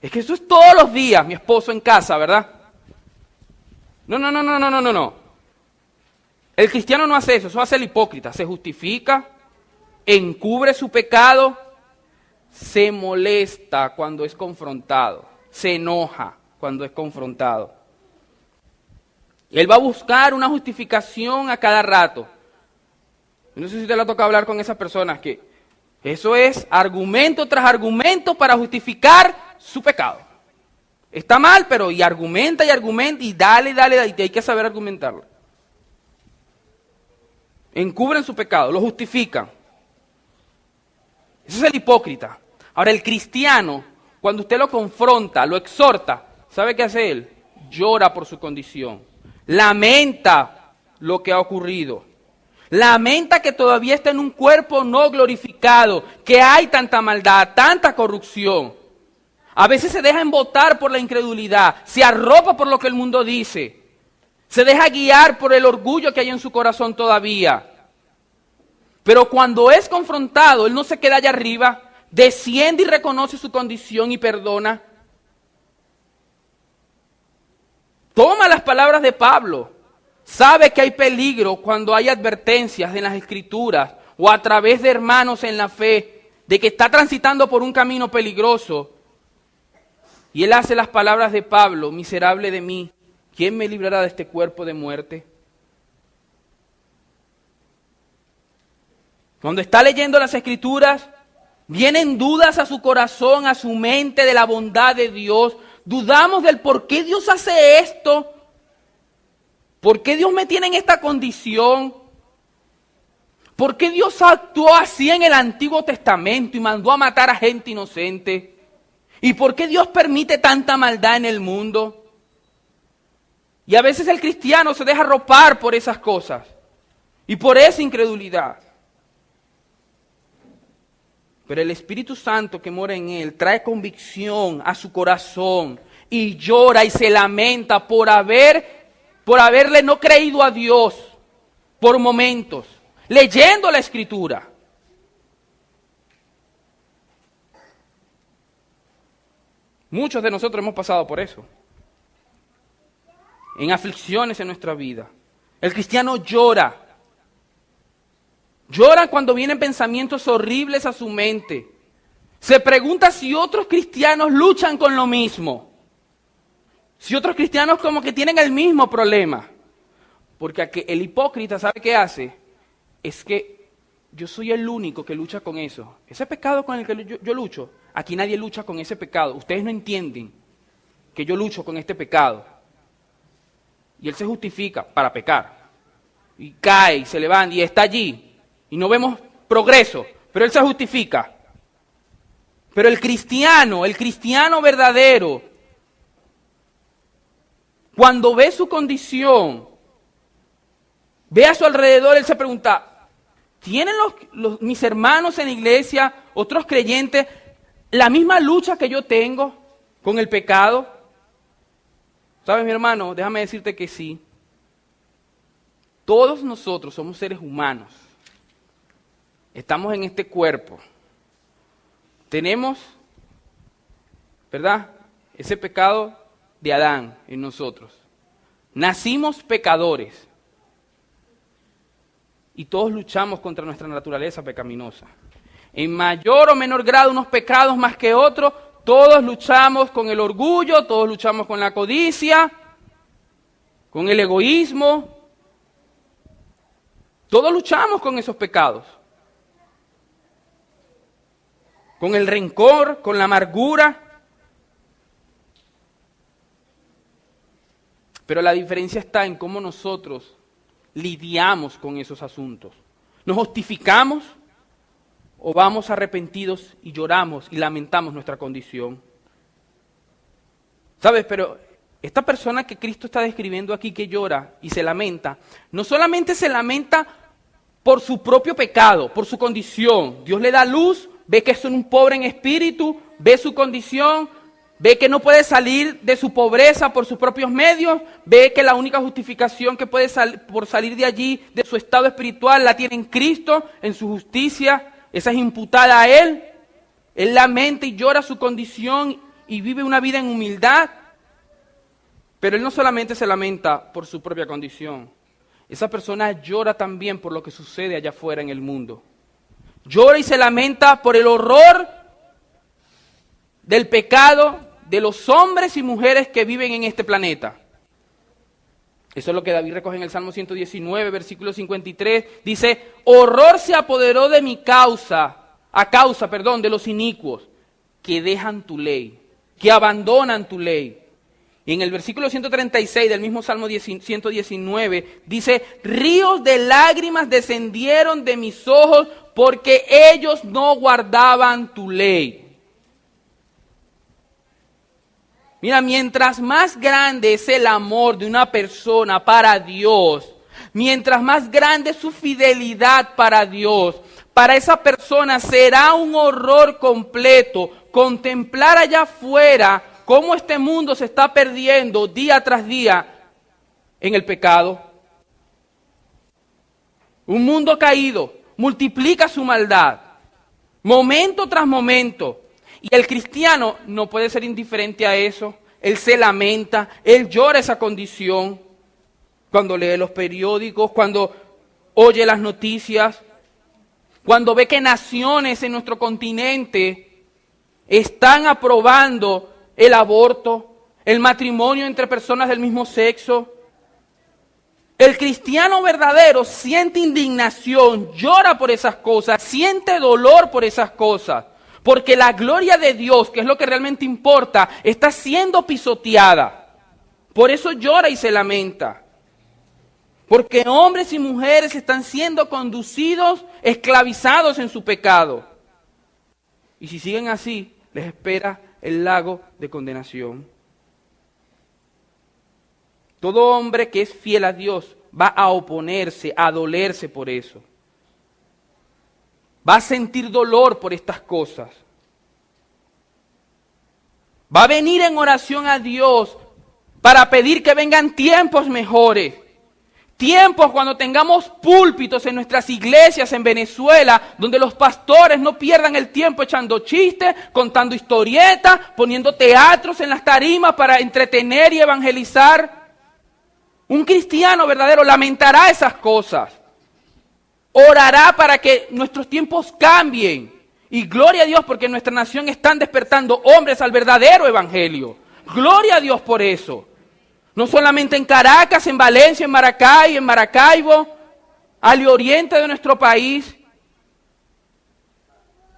Es que eso es todos los días, mi esposo en casa, ¿verdad? No. El cristiano no hace eso hace el hipócrita. Se justifica, encubre su pecado, se molesta cuando es confrontado, se enoja cuando es confrontado. Él va a buscar una justificación a cada rato. No sé si te le ha tocado hablar con esas personas que eso es argumento tras argumento para justificar su pecado. Está mal, pero y argumenta y dale, y hay que saber argumentarlo. Encubren su pecado, lo justifican. Ese es el hipócrita. Ahora el cristiano, cuando usted lo confronta, lo exhorta, ¿sabe qué hace él? Llora por su condición. Lamenta lo que ha ocurrido. Lamenta que todavía está en un cuerpo no glorificado, que hay tanta maldad, tanta corrupción. A veces se deja embotar por la incredulidad, se arropa por lo que el mundo dice, se deja guiar por el orgullo que hay en su corazón todavía. Pero cuando es confrontado, él no se queda allá arriba, desciende y reconoce su condición y perdona. Toma las palabras de Pablo. Sabe que hay peligro cuando hay advertencias en las Escrituras o a través de hermanos en la fe de que está transitando por un camino peligroso. Y él hace las palabras de Pablo: miserable de mí, ¿quién me librará de este cuerpo de muerte? Cuando está leyendo las Escrituras, vienen dudas a su corazón, a su mente de la bondad de Dios. Dudamos del por qué Dios hace esto. ¿Por qué Dios me tiene en esta condición? ¿Por qué Dios actuó así en el Antiguo Testamento y mandó a matar a gente inocente? ¿Y por qué Dios permite tanta maldad en el mundo? Y a veces el cristiano se deja arropar por esas cosas y por esa incredulidad. Pero el Espíritu Santo que mora en él trae convicción a su corazón y llora y se lamenta por haberle no creído a Dios por momentos, leyendo la Escritura. Muchos de nosotros hemos pasado por eso, en aflicciones en nuestra vida. El cristiano llora. Llora cuando vienen pensamientos horribles a su mente. Se pregunta si otros cristianos luchan con lo mismo. Si otros cristianos como que tienen el mismo problema. Porque el hipócrita, ¿sabe qué hace? Es que yo soy el único que lucha con eso. Ese pecado con el que yo lucho, aquí nadie lucha con ese pecado. Ustedes no entienden que yo lucho con este pecado. Y él se justifica para pecar. Y cae, y se levanta, y está allí. Y no vemos progreso, pero él se justifica. Pero el cristiano verdadero, cuando ve su condición, ve a su alrededor, él se pregunta: ¿tienen mis hermanos en la iglesia, otros creyentes, la misma lucha que yo tengo con el pecado? ¿Sabes, mi hermano? Déjame decirte que sí. Todos nosotros somos seres humanos. Estamos en este cuerpo. Tenemos, ¿verdad?, ese pecado de Adán en nosotros. Nacimos pecadores. Y todos luchamos contra nuestra naturaleza pecaminosa. En mayor o menor grado, unos pecados más que otros. Todos luchamos con el orgullo, todos luchamos con la codicia, con el egoísmo. Todos luchamos con esos pecados. Con el rencor, con la amargura. Pero la diferencia está en cómo nosotros lidiamos con esos asuntos. ¿Nos justificamos o vamos arrepentidos y lloramos y lamentamos nuestra condición? ¿Sabes? Pero esta persona que Cristo está describiendo aquí que llora y se lamenta, no solamente se lamenta por su propio pecado, por su condición. Dios le da luz, ve que es un pobre en espíritu, ve su condición, ve que no puede salir de su pobreza por sus propios medios, ve que la única justificación que puede por salir de allí, de su estado espiritual, la tiene en Cristo, en su justicia, esa es imputada a Él. Él lamenta y llora su condición y vive una vida en humildad. Pero Él no solamente se lamenta por su propia condición, esa persona llora también por lo que sucede allá afuera en el mundo. Llora y se lamenta por el horror del pecado de los hombres y mujeres que viven en este planeta. Eso es lo que David recoge en el Salmo 119, versículo 53. Dice, horror se apoderó de mi causa, de los inicuos, que dejan tu ley, que abandonan tu ley. Y en el versículo 136 del mismo Salmo 119 dice, ríos de lágrimas descendieron de mis ojos porque ellos no guardaban tu ley. Mira, mientras más grande es el amor de una persona para Dios, mientras más grande es su fidelidad para Dios, para esa persona será un horror completo contemplar allá afuera cómo este mundo se está perdiendo día tras día en el pecado. Un mundo caído multiplica su maldad, momento tras momento. Y el cristiano no puede ser indiferente a eso. Él se lamenta, él llora esa condición cuando lee los periódicos, cuando oye las noticias, cuando ve que naciones en nuestro continente están aprobando el aborto, el matrimonio entre personas del mismo sexo. El cristiano verdadero siente indignación, llora por esas cosas, siente dolor por esas cosas, porque la gloria de Dios, que es lo que realmente importa, está siendo pisoteada. Por eso llora y se lamenta. Porque hombres y mujeres están siendo conducidos, esclavizados en su pecado. Y si siguen así, les espera el lago de condenación. Todo hombre que es fiel a Dios va a oponerse, a dolerse por eso. Va a sentir dolor por estas cosas. Va a venir en oración a Dios para pedir que vengan tiempos mejores. Tiempos cuando tengamos púlpitos en nuestras iglesias en Venezuela, donde los pastores no pierdan el tiempo echando chistes, contando historietas, poniendo teatros en las tarimas para entretener y evangelizar. Un cristiano verdadero lamentará esas cosas. Orará para que nuestros tiempos cambien. Y gloria a Dios porque en nuestra nación están despertando hombres al verdadero evangelio. Gloria a Dios por eso. No solamente en Caracas, en Valencia, en Maracay, en Maracaibo, al oriente de nuestro país.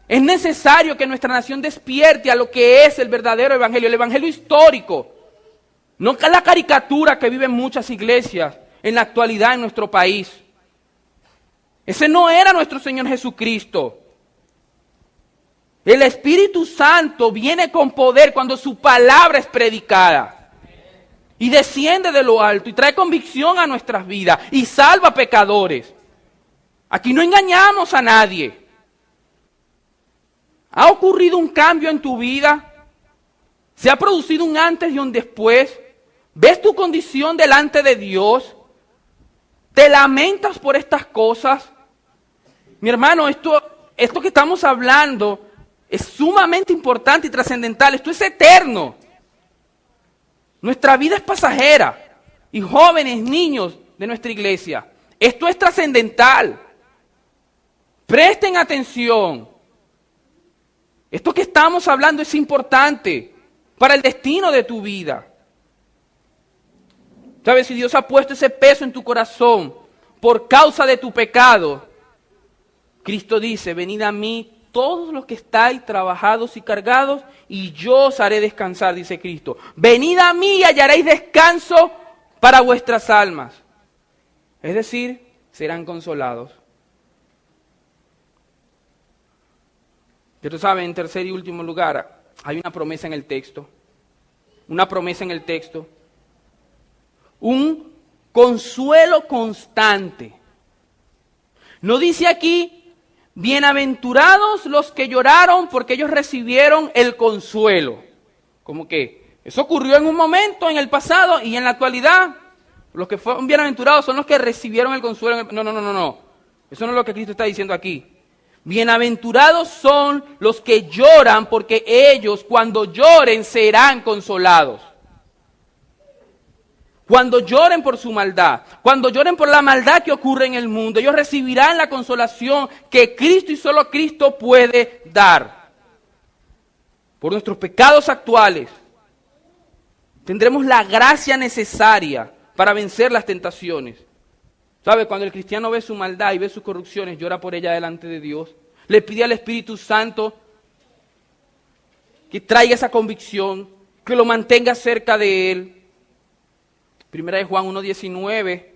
Es necesario que nuestra nación despierte a lo que es el verdadero evangelio, el evangelio histórico. No la caricatura que viven muchas iglesias en la actualidad en nuestro país. Ese no era nuestro Señor Jesucristo. El Espíritu Santo viene con poder cuando su palabra es predicada. Y desciende de lo alto y trae convicción a nuestras vidas y salva a pecadores. Aquí no engañamos a nadie. ¿Ha ocurrido un cambio en tu vida? ¿Se ha producido un antes y un después? ¿Ves tu condición delante de Dios? ¿Te lamentas por estas cosas? Mi hermano, esto que estamos hablando es sumamente importante y trascendental. Esto es eterno. Nuestra vida es pasajera. Y jóvenes, niños de nuestra iglesia, esto es trascendental. Presten atención. Esto que estamos hablando es importante para el destino de tu vida. ¿Sabes? Si Dios ha puesto ese peso en tu corazón por causa de tu pecado, Cristo dice, venid a mí todos los que estáis trabajados y cargados, y yo os haré descansar, dice Cristo. Venid a mí y hallaréis descanso para vuestras almas. Es decir, serán consolados. Pero saben, en tercer y último lugar, hay una promesa en el texto. Una promesa en el texto. un consuelo constante. No dice aquí, bienaventurados los que lloraron porque ellos recibieron el consuelo. Como que eso ocurrió en un momento, en el pasado y en la actualidad. Los que fueron bienaventurados son los que recibieron el consuelo. No. Eso no es lo que Cristo está diciendo aquí. Bienaventurados son los que lloran porque ellos cuando lloren serán consolados. Cuando lloren por su maldad, cuando lloren por la maldad que ocurre en el mundo, ellos recibirán la consolación que Cristo y solo Cristo puede dar. Por nuestros pecados actuales, tendremos la gracia necesaria para vencer las tentaciones. ¿Sabe? Cuando el cristiano ve su maldad y ve sus corrupciones, llora por ella delante de Dios. Le pide al Espíritu Santo que traiga esa convicción, que lo mantenga cerca de Él. Primera de Juan 1:19,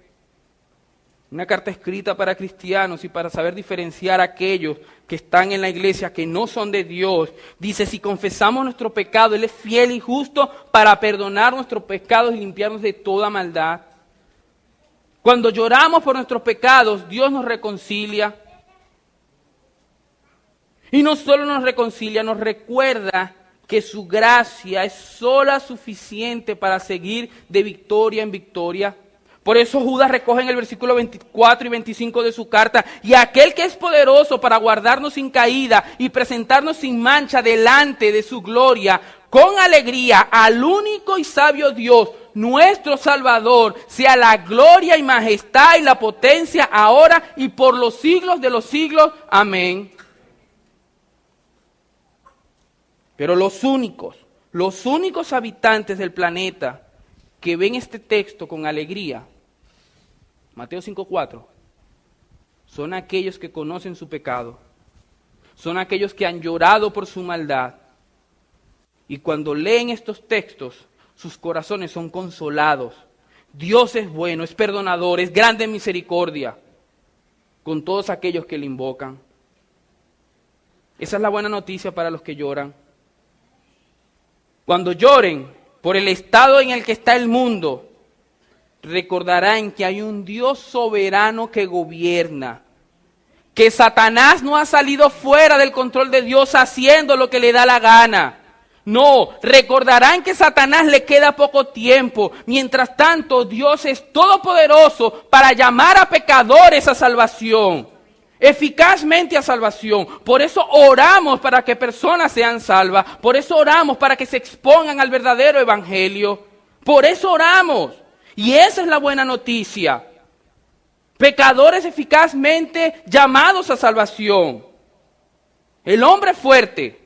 una carta escrita para cristianos y para saber diferenciar a aquellos que están en la iglesia, que no son de Dios. Dice, si confesamos nuestro pecado, Él es fiel y justo para perdonar nuestros pecados y limpiarnos de toda maldad. Cuando lloramos por nuestros pecados, Dios nos reconcilia. Y no solo nos reconcilia, nos recuerda que su gracia es sola suficiente para seguir de victoria en victoria. Por eso Judas recoge en el versículo 24 y 25 de su carta, y aquel que es poderoso para guardarnos sin caída y presentarnos sin mancha delante de su gloria, con alegría al único y sabio Dios, nuestro Salvador, sea la gloria y majestad y la potencia ahora y por los siglos de los siglos. Amén. Pero los únicos habitantes del planeta que ven este texto con alegría, Mateo 5:4, son aquellos que conocen su pecado, son aquellos que han llorado por su maldad, y cuando leen estos textos, sus corazones son consolados. Dios es bueno, es perdonador, es grande en misericordia con todos aquellos que le invocan. Esa es la buena noticia para los que lloran. Cuando lloren por el estado en el que está el mundo, recordarán que hay un Dios soberano que gobierna, que Satanás no ha salido fuera del control de Dios haciendo lo que le da la gana. No, recordarán que a Satanás le queda poco tiempo. Mientras tanto, Dios es todopoderoso para llamar a pecadores a salvación, eficazmente a salvación. Por eso oramos para que personas sean salvas. Por eso oramos para que se expongan al verdadero evangelio. Por eso oramos. Y esa es la buena noticia. Pecadores eficazmente llamados a salvación. El hombre fuerte,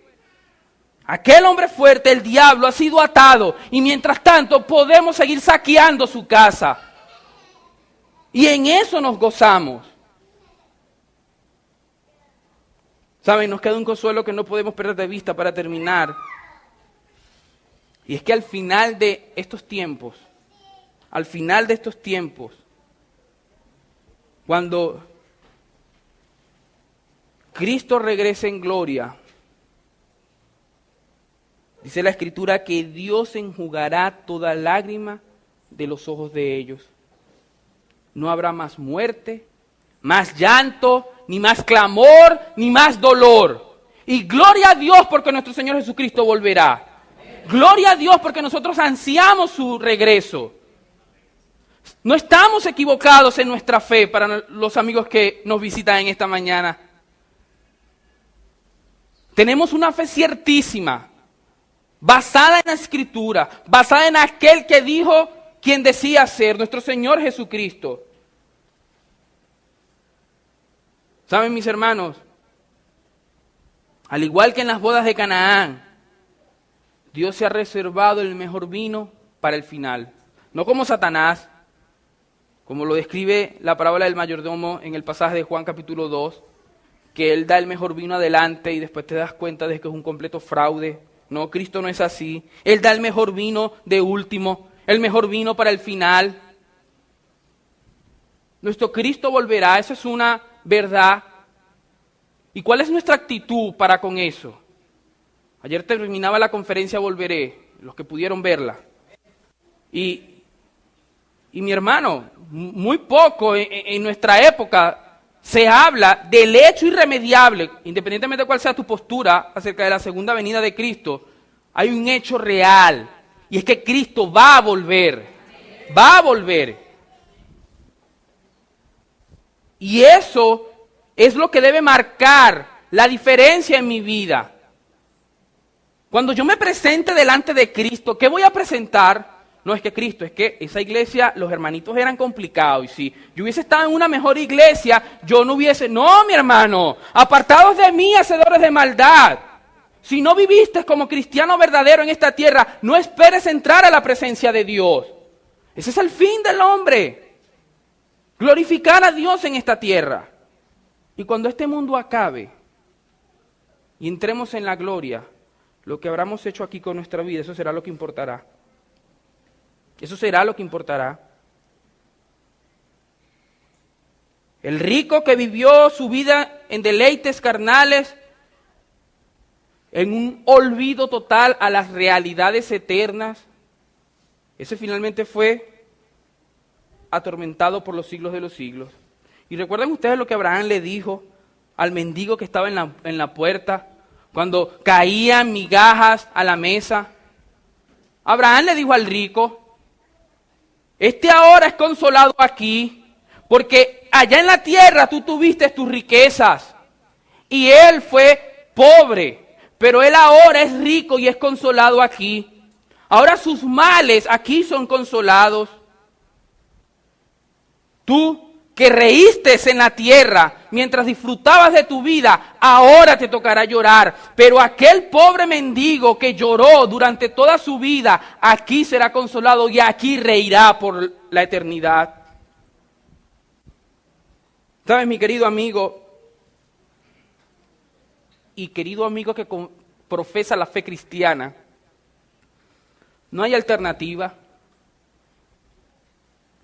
aquel hombre fuerte, el diablo, ha sido atado. Y mientras tanto podemos seguir saqueando su casa. Y en eso nos gozamos. Saben, nos queda un consuelo que no podemos perder de vista para terminar. Y es que al final de estos tiempos, cuando Cristo regrese en gloria, dice la Escritura que Dios enjugará toda lágrima de los ojos de ellos. No habrá más muerte, más llanto, ni más clamor, ni más dolor. Y gloria a Dios porque nuestro Señor Jesucristo volverá. Gloria a Dios porque nosotros ansiamos su regreso. No estamos equivocados en nuestra fe, para los amigos que nos visitan en esta mañana. Tenemos una fe ciertísima, basada en la Escritura, basada en aquel que dijo quien decía ser, nuestro Señor Jesucristo. ¿Saben, mis hermanos? Al igual que en las bodas de Canaán, Dios se ha reservado el mejor vino para el final. No como Satanás, como lo describe la parábola del mayordomo en el pasaje de Juan capítulo 2, que él da el mejor vino adelante y después te das cuenta de que es un completo fraude. No, Cristo no es así. Él da el mejor vino de último, el mejor vino para el final. Nuestro Cristo volverá, eso es una verdad. ¿Y cuál es nuestra actitud para con eso? Ayer terminaba la conferencia Volveré, los que pudieron verla. Y Y mi hermano, muy poco en nuestra época se habla del hecho irremediable, independientemente de cuál sea tu postura acerca de la segunda venida de Cristo, hay un hecho real, y es que Cristo va a volver, va a volver. Y eso es lo que debe marcar la diferencia en mi vida. Cuando yo me presente delante de Cristo, ¿qué voy a presentar? No es que Cristo, es que esa iglesia, los hermanitos eran complicados. Y si yo hubiese estado en una mejor iglesia, yo no hubiese... No, mi hermano, apartados de mí, hacedores de maldad. Si no viviste como cristiano verdadero en esta tierra, no esperes entrar a la presencia de Dios. Ese es el fin del hombre. Glorificar a Dios en esta tierra. Y cuando este mundo acabe y entremos en la gloria, lo que habremos hecho aquí con nuestra vida, eso será lo que importará. Eso será lo que importará. El rico que vivió su vida en deleites carnales, en un olvido total a las realidades eternas, ese finalmente fue atormentado por los siglos de los siglos. Y recuerdan ustedes lo que Abraham le dijo al mendigo que estaba en la puerta, cuando caían migajas a la mesa. Abraham le dijo al rico, este ahora es consolado aquí, porque allá en la tierra tú tuviste tus riquezas, y él fue pobre, pero él ahora es rico y es consolado aquí. Ahora sus males aquí son consolados. Tú que reíste en la tierra mientras disfrutabas de tu vida, ahora te tocará llorar. Pero aquel pobre mendigo que lloró durante toda su vida, aquí será consolado y aquí reirá por la eternidad. ¿Sabes, mi querido amigo? Y querido amigo que profesa la fe cristiana, no hay alternativa.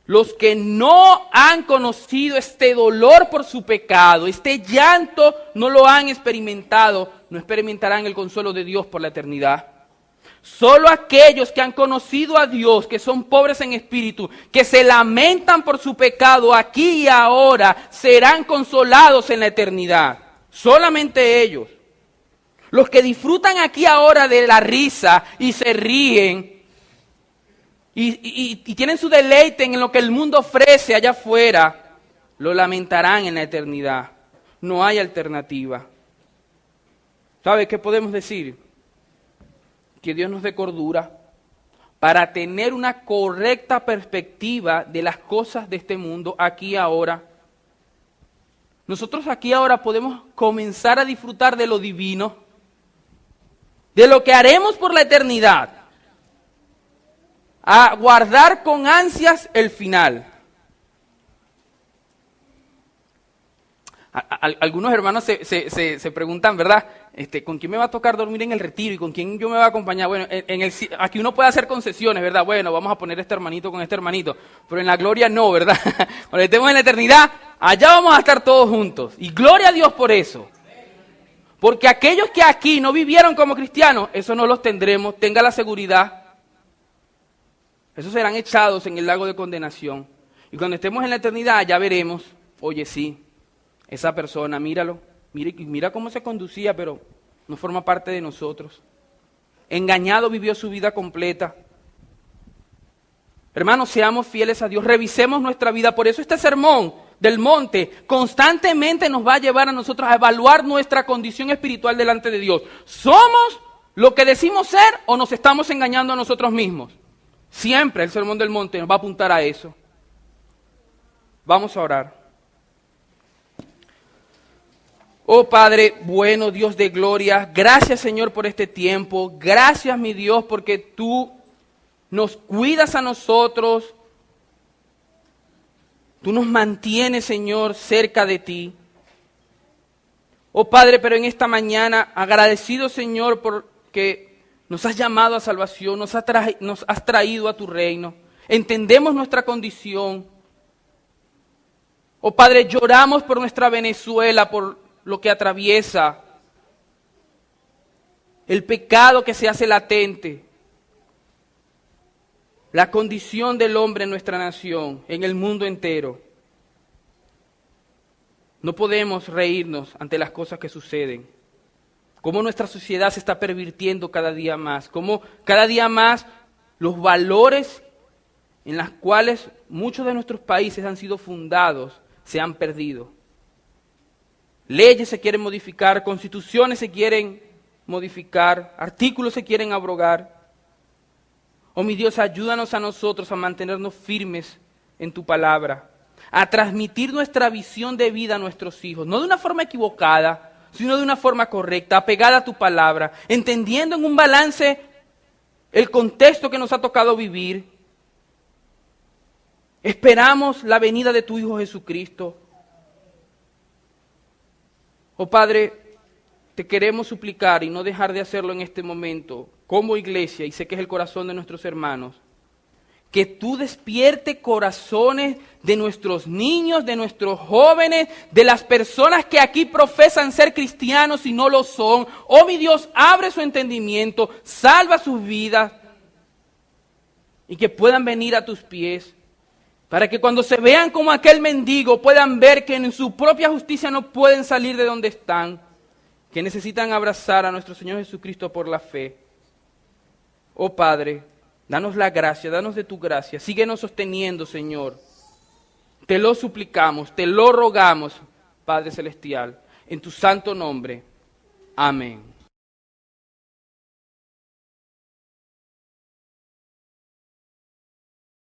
Los que no han conocido este dolor por su pecado, este llanto, no lo han experimentado, no experimentarán el consuelo de Dios por la eternidad. Solo aquellos que han conocido a Dios, que son pobres en espíritu, que se lamentan por su pecado aquí y ahora, serán consolados en la eternidad. Solamente ellos. Los que disfrutan aquí ahora de la risa y se ríen, y tienen su deleite en lo que el mundo ofrece allá afuera, lo lamentarán en la eternidad. No hay alternativa. ¿Sabe qué podemos decir? Que Dios nos dé cordura para tener una correcta perspectiva de las cosas de este mundo aquí y ahora. Nosotros aquí ahora podemos comenzar a disfrutar de lo divino, de lo que haremos por la eternidad, a guardar con ansias el final. Algunos hermanos se preguntan, ¿verdad? ¿Con quién me va a tocar dormir en el retiro y con quién yo me va a acompañar? Bueno, aquí uno puede hacer concesiones, ¿verdad? Bueno, vamos a poner este hermanito con este hermanito, pero en la gloria no, ¿verdad? Cuando estemos en la eternidad, allá vamos a estar todos juntos. Y gloria a Dios por eso. Porque aquellos que aquí no vivieron como cristianos, eso no los tendremos, tenga la seguridad. Esos serán echados en el lago de condenación. Y cuando estemos en la eternidad ya veremos, oye sí, esa persona, míralo, mira cómo se conducía, pero no forma parte de nosotros. Engañado vivió su vida completa. Hermanos, seamos fieles a Dios, revisemos nuestra vida. Por eso este sermón del monte constantemente nos va a llevar a nosotros a evaluar nuestra condición espiritual delante de Dios. ¿Somos lo que decimos ser o nos estamos engañando a nosotros mismos? Siempre el sermón del monte nos va a apuntar a eso. Vamos a orar. Oh Padre, bueno, Dios de gloria, gracias Señor por este tiempo. Gracias mi Dios porque tú nos cuidas a nosotros. Tú nos mantienes, Señor, cerca de ti. Oh Padre, pero en esta mañana, agradecido Señor porque nos has llamado a salvación, nos has traído a tu reino. Entendemos nuestra condición. Oh Padre, lloramos por nuestra Venezuela, por lo que atraviesa. El pecado que se hace latente. la condición del hombre en nuestra nación, en el mundo entero. No podemos reírnos ante las cosas que suceden. Cómo nuestra sociedad se está pervirtiendo cada día más. Cómo cada día más los valores en los cuales muchos de nuestros países han sido fundados se han perdido. Leyes se quieren modificar, constituciones se quieren modificar, artículos se quieren abrogar. Oh mi Dios, ayúdanos a nosotros a mantenernos firmes en tu palabra, a transmitir nuestra visión de vida a nuestros hijos, no de una forma equivocada, sino de una forma correcta, apegada a tu palabra, entendiendo en un balance el contexto que nos ha tocado vivir. Esperamos la venida de tu Hijo Jesucristo. Oh Padre, te queremos suplicar y no dejar de hacerlo en este momento, como iglesia, y sé que es el corazón de nuestros hermanos, que tú despierte corazones de nuestros niños, de nuestros jóvenes, de las personas que aquí profesan ser cristianos y no lo son. Oh mi Dios, abre su entendimiento, salva sus vidas y que puedan venir a tus pies, para que cuando se vean como aquel mendigo puedan ver que en su propia justicia no pueden salir de donde están, que necesitan abrazar a nuestro Señor Jesucristo por la fe. Oh Padre, danos la gracia, danos de tu gracia, síguenos sosteniendo, Señor. Te lo suplicamos, te lo rogamos, Padre Celestial, en tu santo nombre. Amén.